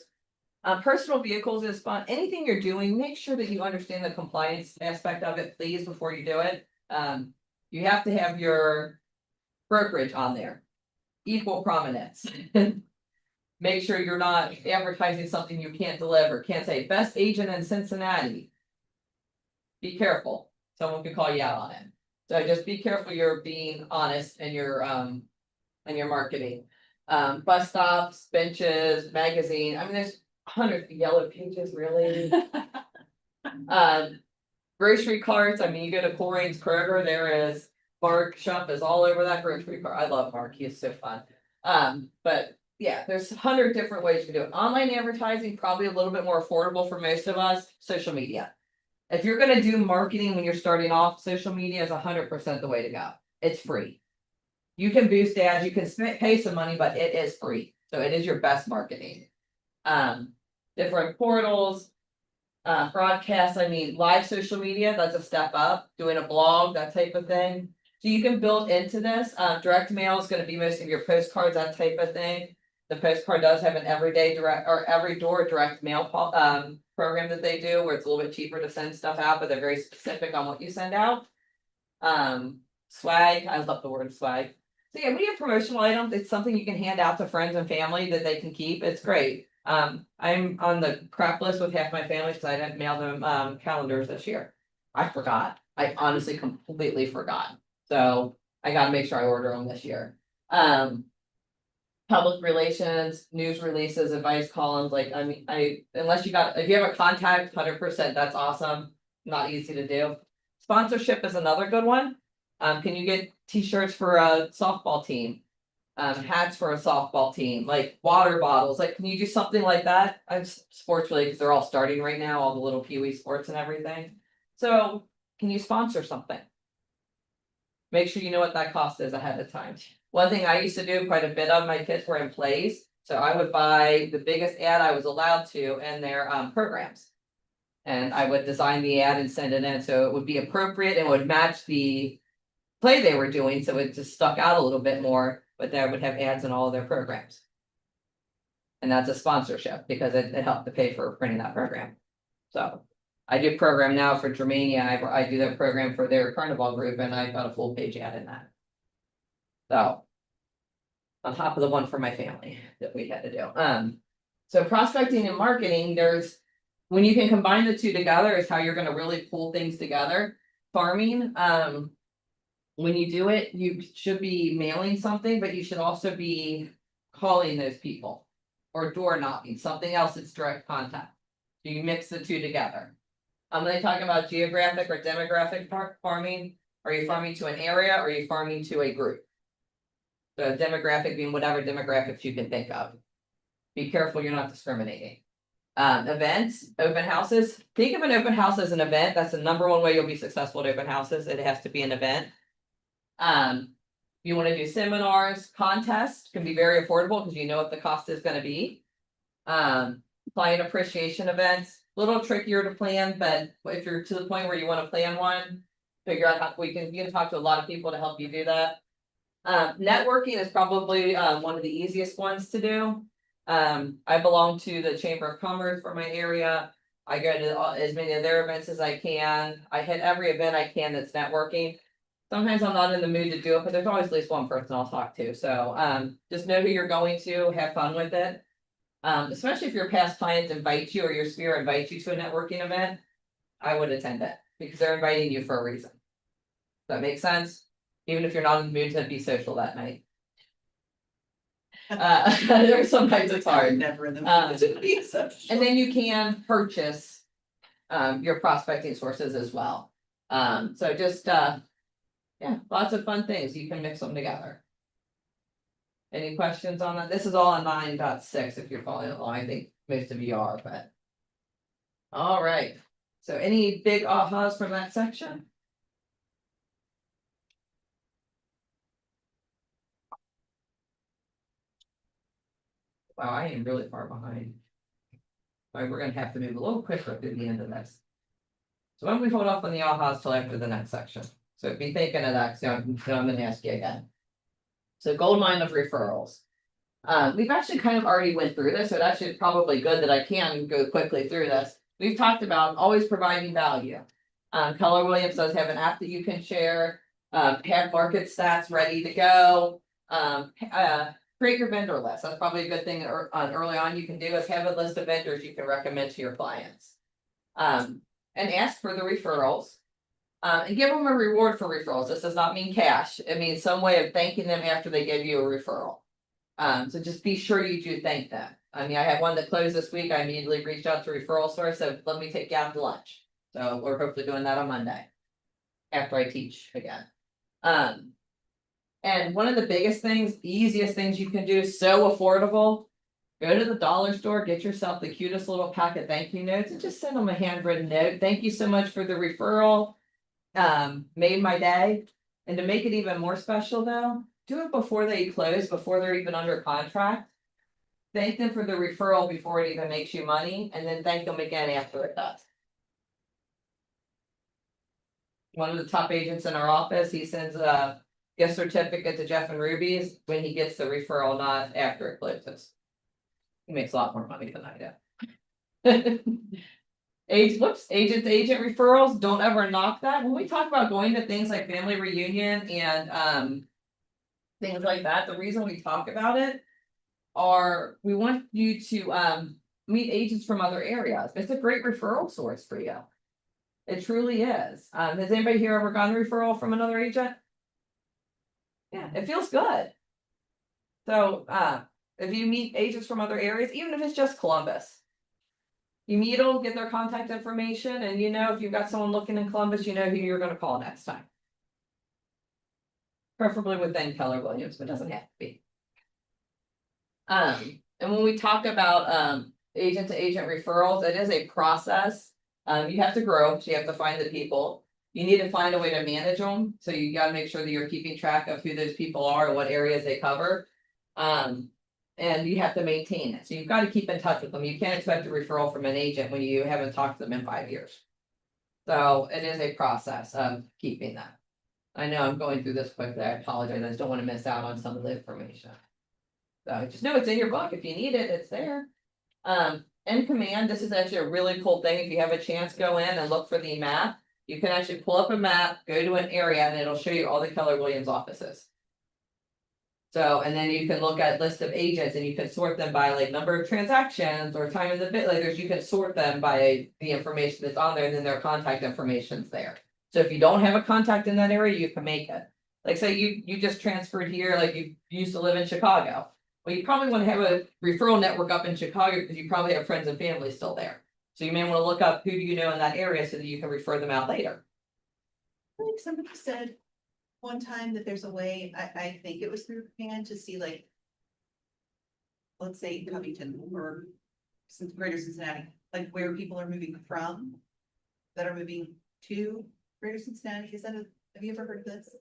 Personal vehicles is fun. Anything you're doing, make sure that you understand the compliance aspect of it, please, before you do it. You have to have your brokerage on there. equal prominence. Make sure you're not advertising something you can't deliver, can't say best agent in Cincinnati. Be careful, someone could call you out on it. So just be careful you're being honest in your marketing. Bus stops, benches, magazine, I mean, there's hundreds of yellow pages, really. Grocery carts, I mean, you go to Chlorine's Kroger, there is, Mark Shump is all over that grocery cart, I love Mark, he is so fun. But yeah, there's 100 different ways to do it. Online advertising, probably a little bit more affordable for most of us, social media. If you're gonna do marketing when you're starting off, social media is 100% the way to go, it's free. You can boost ads, you can pay some money, but it is free, so it is your best marketing. Different portals. Broadcast, I mean, live social media, that's a step up, doing a blog, that type of thing. So you can build into this, direct mail is gonna be most of your postcards, that type of thing. The postcard does have an everyday direct, or every door direct mail program that they do, where it's a little bit cheaper to send stuff out, but they're very specific on what you send out. Swag, I love the word swag. So yeah, we have promotional items, it's something you can hand out to friends and family that they can keep, it's great. I'm on the crap list with half my family, because I didn't mail them calendars this year. I forgot, I honestly completely forgot, so I gotta make sure I order them this year. Public relations, news releases, advice columns, like, I mean, unless if you have a contact, 100%, that's awesome, not easy to do. Sponsorship is another good one. Can you get t-shirts for a softball team? Hats for a softball team, like water bottles, like, can you do something like that? I'm sports related, because they're all starting right now, all the little Pee-wee sports and everything. So, can you sponsor something? Make sure you know what that cost is ahead of time. One thing I used to do quite a bit of, my kids were in plays, so I would buy the biggest ad I was allowed to in their programs. And I would design the ad and send it in, so it would be appropriate and would match the play they were doing, so it just stuck out a little bit more, but they would have ads in all of their programs. And that's a sponsorship, because it helped to pay for printing that program. So I do program now for Germania, I do that program for their carnival group, and I got a full page ad in that. So. On top of the one for my family that we had to do. So prospecting and marketing, when you can combine the two together is how you're gonna really pull things together. Farming, when you do it, you should be mailing something, but you should also be calling those people. Or door knocking, something else that's direct contact. So you mix the two together. When I talk about geographic or demographic farming, are you farming to an area or are you farming to a group? The demographic being whatever demographics you can think of. Be careful you're not discriminating. Events, open houses, think of an open house as an event, that's the number one way you'll be successful at open houses, it has to be an event. You wanna do seminars, contests, can be very affordable, because you know what the cost is gonna be. Client appreciation events, a little trickier to plan, but if you're to the point where you wanna plan one, figure out how you can talk to a lot of people to help you do that. Networking is probably one of the easiest ones to do. I belong to the Chamber of Commerce for my area. I go to as many of their events as I can. I hit every event I can that's networking. Sometimes I'm not in the mood to do it, but there's always at least one person I'll talk to. So just know who you're going to, have fun with it. Especially if your past clients invite you or your sphere invites you to a networking event, I would attend it because they're inviting you for a reason. Does that make sense? Even if you're not in the mood to be social that night. There's sometimes it's hard. Never in the mood to be social. And then you can purchase your prospecting sources as well. So just yeah, lots of fun things. You can mix them together. Any questions on that? This is all on 9.6 if you're following along. I think most of you are, but. All right. So any big ahas from that section? Wow, I am really far behind. All right, we're gonna have to move a little quicker through the end of this. So why don't we hold off on the ahas till after the next section? So be thinking of that, so I'm gonna ask you again. So gold mine of referrals. We've actually kind of already went through this, so it's actually probably good that I can go quickly through this. We've talked about always providing value. Keller Williams does have an app that you can share, have market stats ready to go. Create your vendor list. That's probably a good thing early on you can do is have a list of vendors you can recommend to your clients. And ask for the referrals. And give them a reward for referrals. This does not mean cash. It means some way of thanking them after they give you a referral. So just be sure you do thank them. I mean, I had one that closed this week. I immediately reached out to referral source, so let me take you out to lunch. So we're hopefully doing that on Monday. After I teach again. And one of the biggest things, easiest things you can do, so affordable. Go to the dollar store, get yourself the cutest little packet thank you notes and just send them a handwritten note. Thank you so much for the referral. Made my day. And to make it even more special though, do it before they close, before they're even under contract. Thank them for the referral before it even makes you money, and then thank them again after it does. One of the top agents in our office, he sends a gift certificate to Jeff and Ruby's when he gets the referral, not after it closes. He makes a lot more money than I do. Agent to agent referrals, don't ever knock that. When we talk about going to things like family reunion and things like that, the reason we talk about it are we want you to meet agents from other areas. It's a great referral source for you. It truly is. Has anybody here ever gotten a referral from another agent? Yeah, it feels good. So if you meet agents from other areas, even if it's just Columbus. You meet them, get their contact information, and you know if you've got someone looking in Columbus, you know who you're gonna call next time. Preferably within Keller Williams, but doesn't have to be. And when we talk about agent to agent referrals, it is a process. You have to grow, so you have to find the people. You need to find a way to manage them, so you gotta make sure that you're keeping track of who those people are and what areas they cover. And you have to maintain it, so you've got to keep in touch with them. You can't expect a referral from an agent when you haven't talked to them in 5 years. So it is a process of keeping that. I know I'm going through this quickly, I apologize, I just don't want to miss out on some of the information. So just know it's in your book, if you need it, it's there. In command, this is actually a really cool thing, if you have a chance, go in and look for the map. You can actually pull up a map, go to an area, and it'll show you all the Keller Williams offices. So, and then you can look at list of agents and you can sort them by like number of transactions or time in the bit, like you can sort them by the information that's on there and then their contact information's there. So if you don't have a contact in that area, you can make it. Like say you just transferred here, like you used to live in Chicago. Well, you probably want to have a referral network up in Chicago because you probably have friends and family still there. So you may want to look up who do you know in that area so that you can refer them out later. I think somebody said one time that there's a way, I think it was through command to see like. Let's say Covington or Greater Cincinnati, like where people are moving from. That are moving to Greater Cincinnati, have you ever heard of this?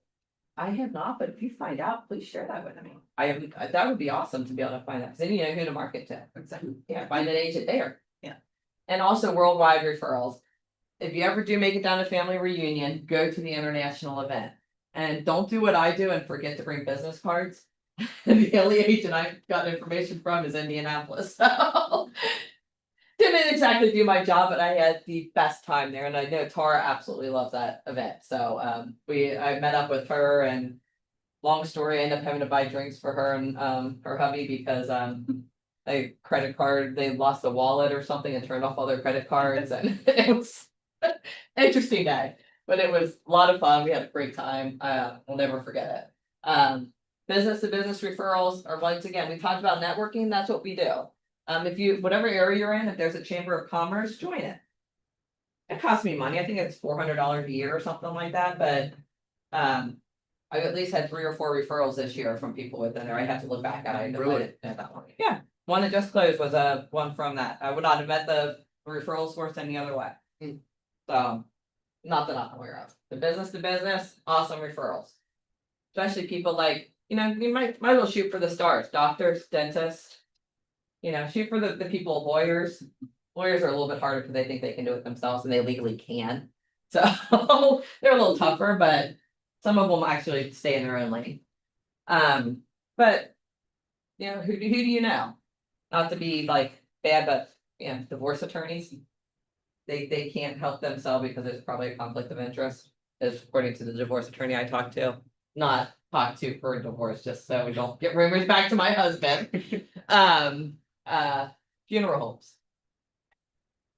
I have not, but if you find out, please share that with me. I haven't, that would be awesome to be able to find that, because then you know who to market to. Exactly. Yeah, find an agent there. Yeah. And also worldwide referrals. If you ever do make it down to family reunion, go to the international event. And don't do what I do and forget to bring business cards. The only agent I've got information from is Indianapolis, so. Didn't exactly do my job, but I had the best time there, and I know Tara absolutely loves that event, so I met up with her and. Long story, I ended up having to buy drinks for her and her hubby because a credit card, they lost a wallet or something and turned off all their credit cards, and it was interesting day. But it was a lot of fun. We had a great time. We'll never forget it. Business to business referrals are once again, we talked about networking. That's what we do. If you, whatever area you're in, if there's a chamber of commerce, join it. It costs me money. I think it's $400 a year or something like that, but I've at least had 3 or 4 referrals this year from people within there. I have to look back at it. Really? At that one. Yeah, one that just closed was one from that. I would not have met the referral source any other way. So, not that I'm aware of. The business to business, awesome referrals. Especially people like, you know, you might as well shoot for the stars, doctors, dentists. You know, shoot for the people, lawyers. Lawyers are a little bit harder because they think they can do it themselves and they legally can. So they're a little tougher, but some of them actually stay in their own lane. But you know, who do you know? Not to be like bad, but you know, divorce attorneys. They can't help themselves because there's probably a conflict of interest, as according to the divorce attorney I talked to. Not talk to for a divorce, just so we don't get rumors back to my husband. Funeral homes.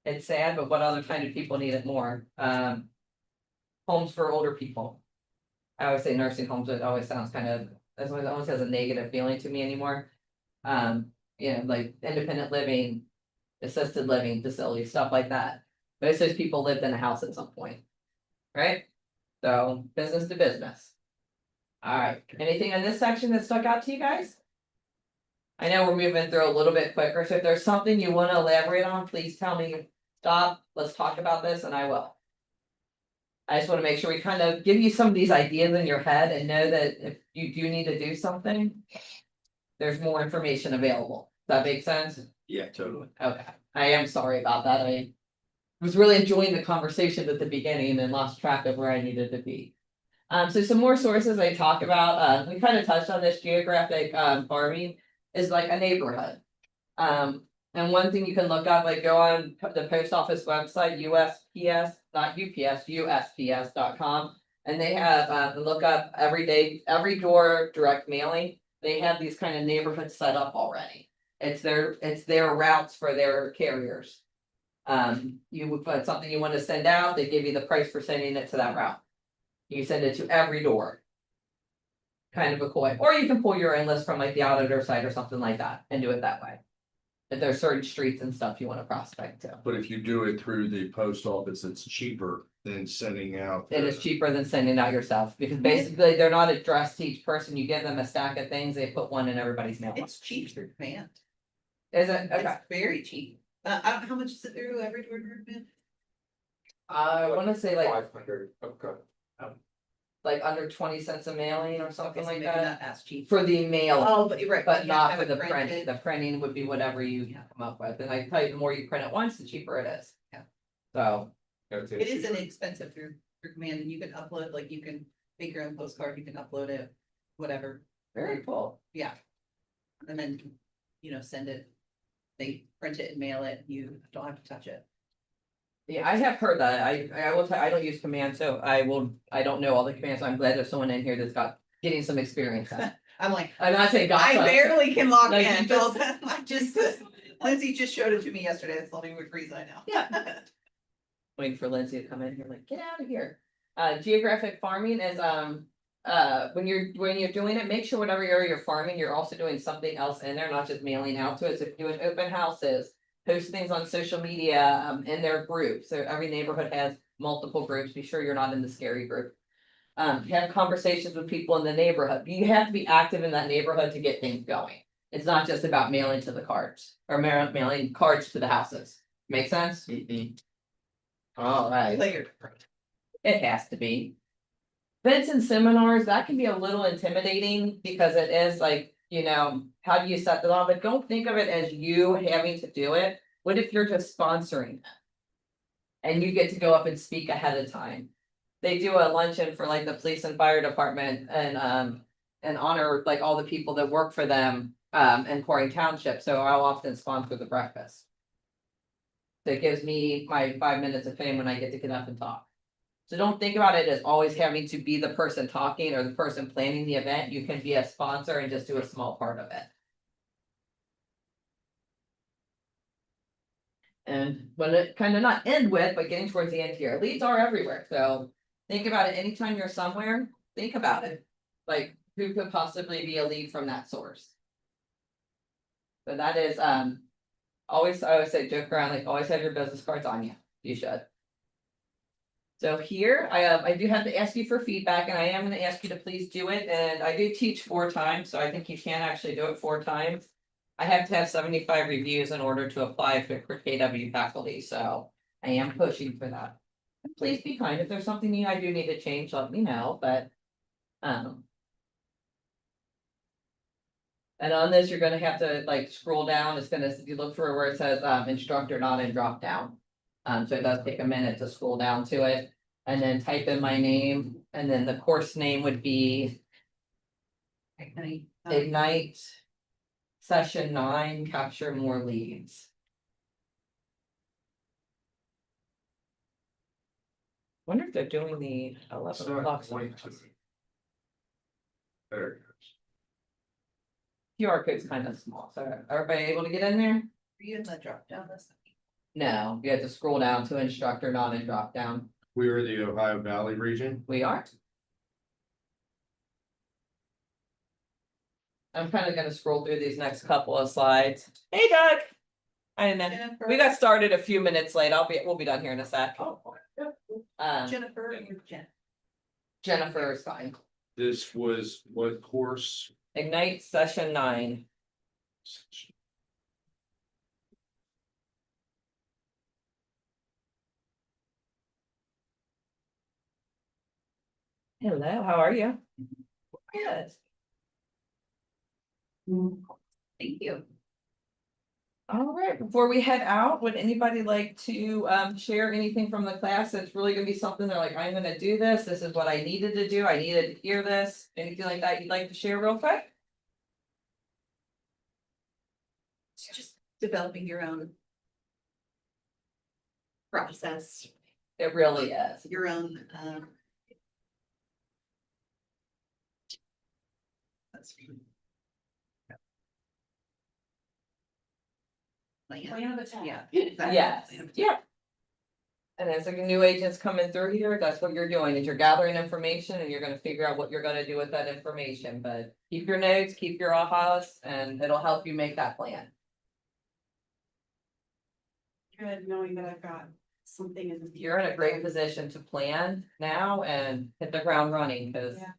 It's sad, but what other kind of people need it more? Homes for older people. I always say nursing homes, it always sounds kind of, it almost has a negative feeling to me anymore. Like independent living, assisted living facilities, stuff like that. Most of those people lived in a house at some point. Right? So business to business. Alright, anything in this section that stuck out to you guys? I know we're moving through a little bit quicker, so if there's something you wanna elaborate on, please tell me, stop, let's talk about this, and I will. I just wanna make sure we kind of give you some of these ideas in your head and know that if you do need to do something. There's more information available. Does that make sense? Yeah, totally. Okay, I am sorry about that. I was really enjoying the conversation at the beginning and lost track of where I needed to be. So some more sources I talk about, we kind of touched on this geographic, farming is like a neighborhood. And one thing you can look up, like go on the post office website, USPS, not UPS, USPS.com. And they have, look up every day, every door direct mailing. They have these kind of neighborhoods set up already. It's their routes for their carriers. You would put something you want to send out, they give you the price for sending it to that route. You send it to every door. Kind of a cool way, or you can pull your own list from like the auditor site or something like that and do it that way. If there's certain streets and stuff you want to prospect to. But if you do it through the post office, it's cheaper than sending out. It is cheaper than sending out yourself, because basically they're not addressed to each person, you give them a stack of things, they put one in everybody's mailbox. It's cheap through command. Is it? Okay, It's very cheap. How much is it through every door to command? I wanna say like 500, okay. under 20 cents a mailing or something Okay, so like maybe that. not as cheap. For the mail, Oh, but you're right. but you have not to for have the it printing, printed. the printing would be whatever you come up with, and I tell you, the more you print it once, the cheaper it is. Yeah. So, I'd say It is cheaper. inexpensive through command, and you can upload, like you can make your own postcard, you can upload it, whatever, very cool. yeah. And then, send it. They print it and mail it, you don't have to touch it. Yeah, I have heard that. I will tell, I don't use command, so I don't know all the commands. I'm glad there's someone in here that's getting some experience at it. I'm like, I'm not saying I gossip. barely can log Like, in, you just- I just, Lindsay just showed it to me yesterday, that's the only reason I know. Yeah. Waiting for Lindsay to come in here, like, get out of here. Geographic farming is, when you're doing it, make sure whatever area you're farming, you're also doing something else in there, not just mailing out to it. So if you're doing open houses, post things on social media, in their groups. So every neighborhood has multiple groups. Be sure you're not in the scary group. Have conversations with people in the neighborhood. You have to be active in that neighborhood to get things going. It's not just about mailing to the cards or mailing cards to the houses. Make sense? All right. Layered approach. It has to be. Events and seminars, that can be a little intimidating because it is like, how do you set that up? But don't think of it as you having to do it. What if you're just sponsoring it? And you get to go up and speak ahead of time. They do a luncheon for like the police and fire department and honor like all the people that work for them in Corning Township. So I'll often sponsor the breakfast. So it gives me my 5 minutes of fame when I get up and talk. So don't think about it as always having to be the person talking or the person planning the event. You can be a sponsor and just do a small part of it. And when it kind of not end with, but getting towards the end here, leads are everywhere. So think about it anytime you're somewhere, think about it. Like who could possibly be a lead from that source? So that is, I always say joke around, like always have your business cards on you. You should. So here, I do have to ask you for feedback, and I am gonna ask you to please do it, and I do teach 4 times, so I think you can actually do it 4 times. I have to have 75 reviews in order to apply for KW faculty, so I am pushing for that. And please be kind, if there's something I do need to change, let me know, but. And on this, you're gonna have to like scroll down, it's gonna, you look for where it says instructor not in drop down. So it does take a minute to scroll down to it and then type in my name, and then the course name would be Ignite Session 9, Capture More Leads. Wonder if they're doing the 11 o'clock. There it QR code's kind of small, so everybody able to get in there? Are you in the drop down list? No, you have to scroll down to instructor, not in drop down. We are the Ohio Valley region. We are. I'm kind of gonna scroll through these next couple of slides. Hey Doug. I didn't know, Jennifer. we got started a few minutes late. We'll be done here in a sec. Jennifer or Jen? Jennifer is fine. This was what course? Ignite session 9. Hello, how are you? Good. Thank you. All right, before we head out, would anybody like to share anything from the class that's really gonna be something they're like, I'm gonna do this, this is what I needed to do, I needed to hear this, anything like that you'd like to share real quick? It's just developing your own process, It really is. your own, that's. Plan of attack. Yeah. Yes, yeah. And as the new agents coming through here, that's what you're doing, is you're gathering information and you're gonna figure out what you're gonna do with that information, but keep your notes, keep your ahas, and it'll help you make that plan. Good, knowing that I've got something in the. You're in a great position to plan now and hit the ground running, cause Yeah.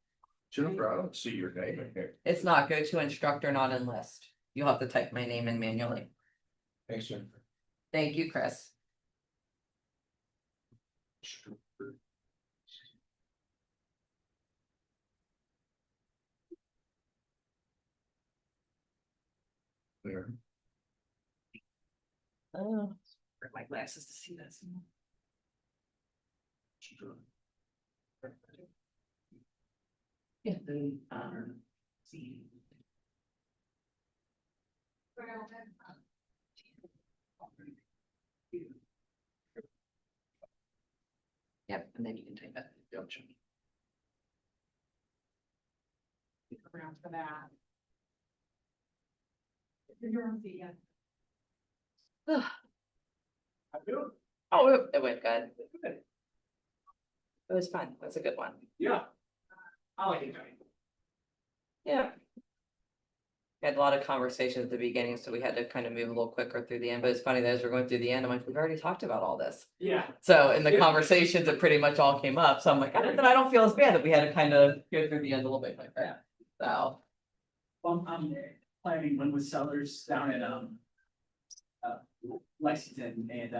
Jennifer, I don't see your name in here. it's not go to instructor, not enlist. You'll have to type my name in manually. Thanks, Jennifer. Thank you, Chris. There. Oh, Wear my glasses to see this. yeah. See. Yep, and then you can type it. Gotcha. Around for that. You're on the, Oh, it went good. It was fun. That's a good one. Yeah. I like it. Yeah. Had a lot of conversations at the beginning, so we had to kind of move a little quicker through the end, but it's funny that as we're going through the end, I'm like, we've already talked about all this. Yeah. So in the Yeah. conversations, it pretty much all came up, so I'm like, I don't feel as bad that we had to kind of go through the end a little bit quicker. So, Well, I'm planning one with sellers down at Lexington and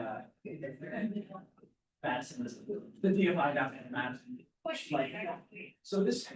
Madison, the DFI down in Madison. Like, so this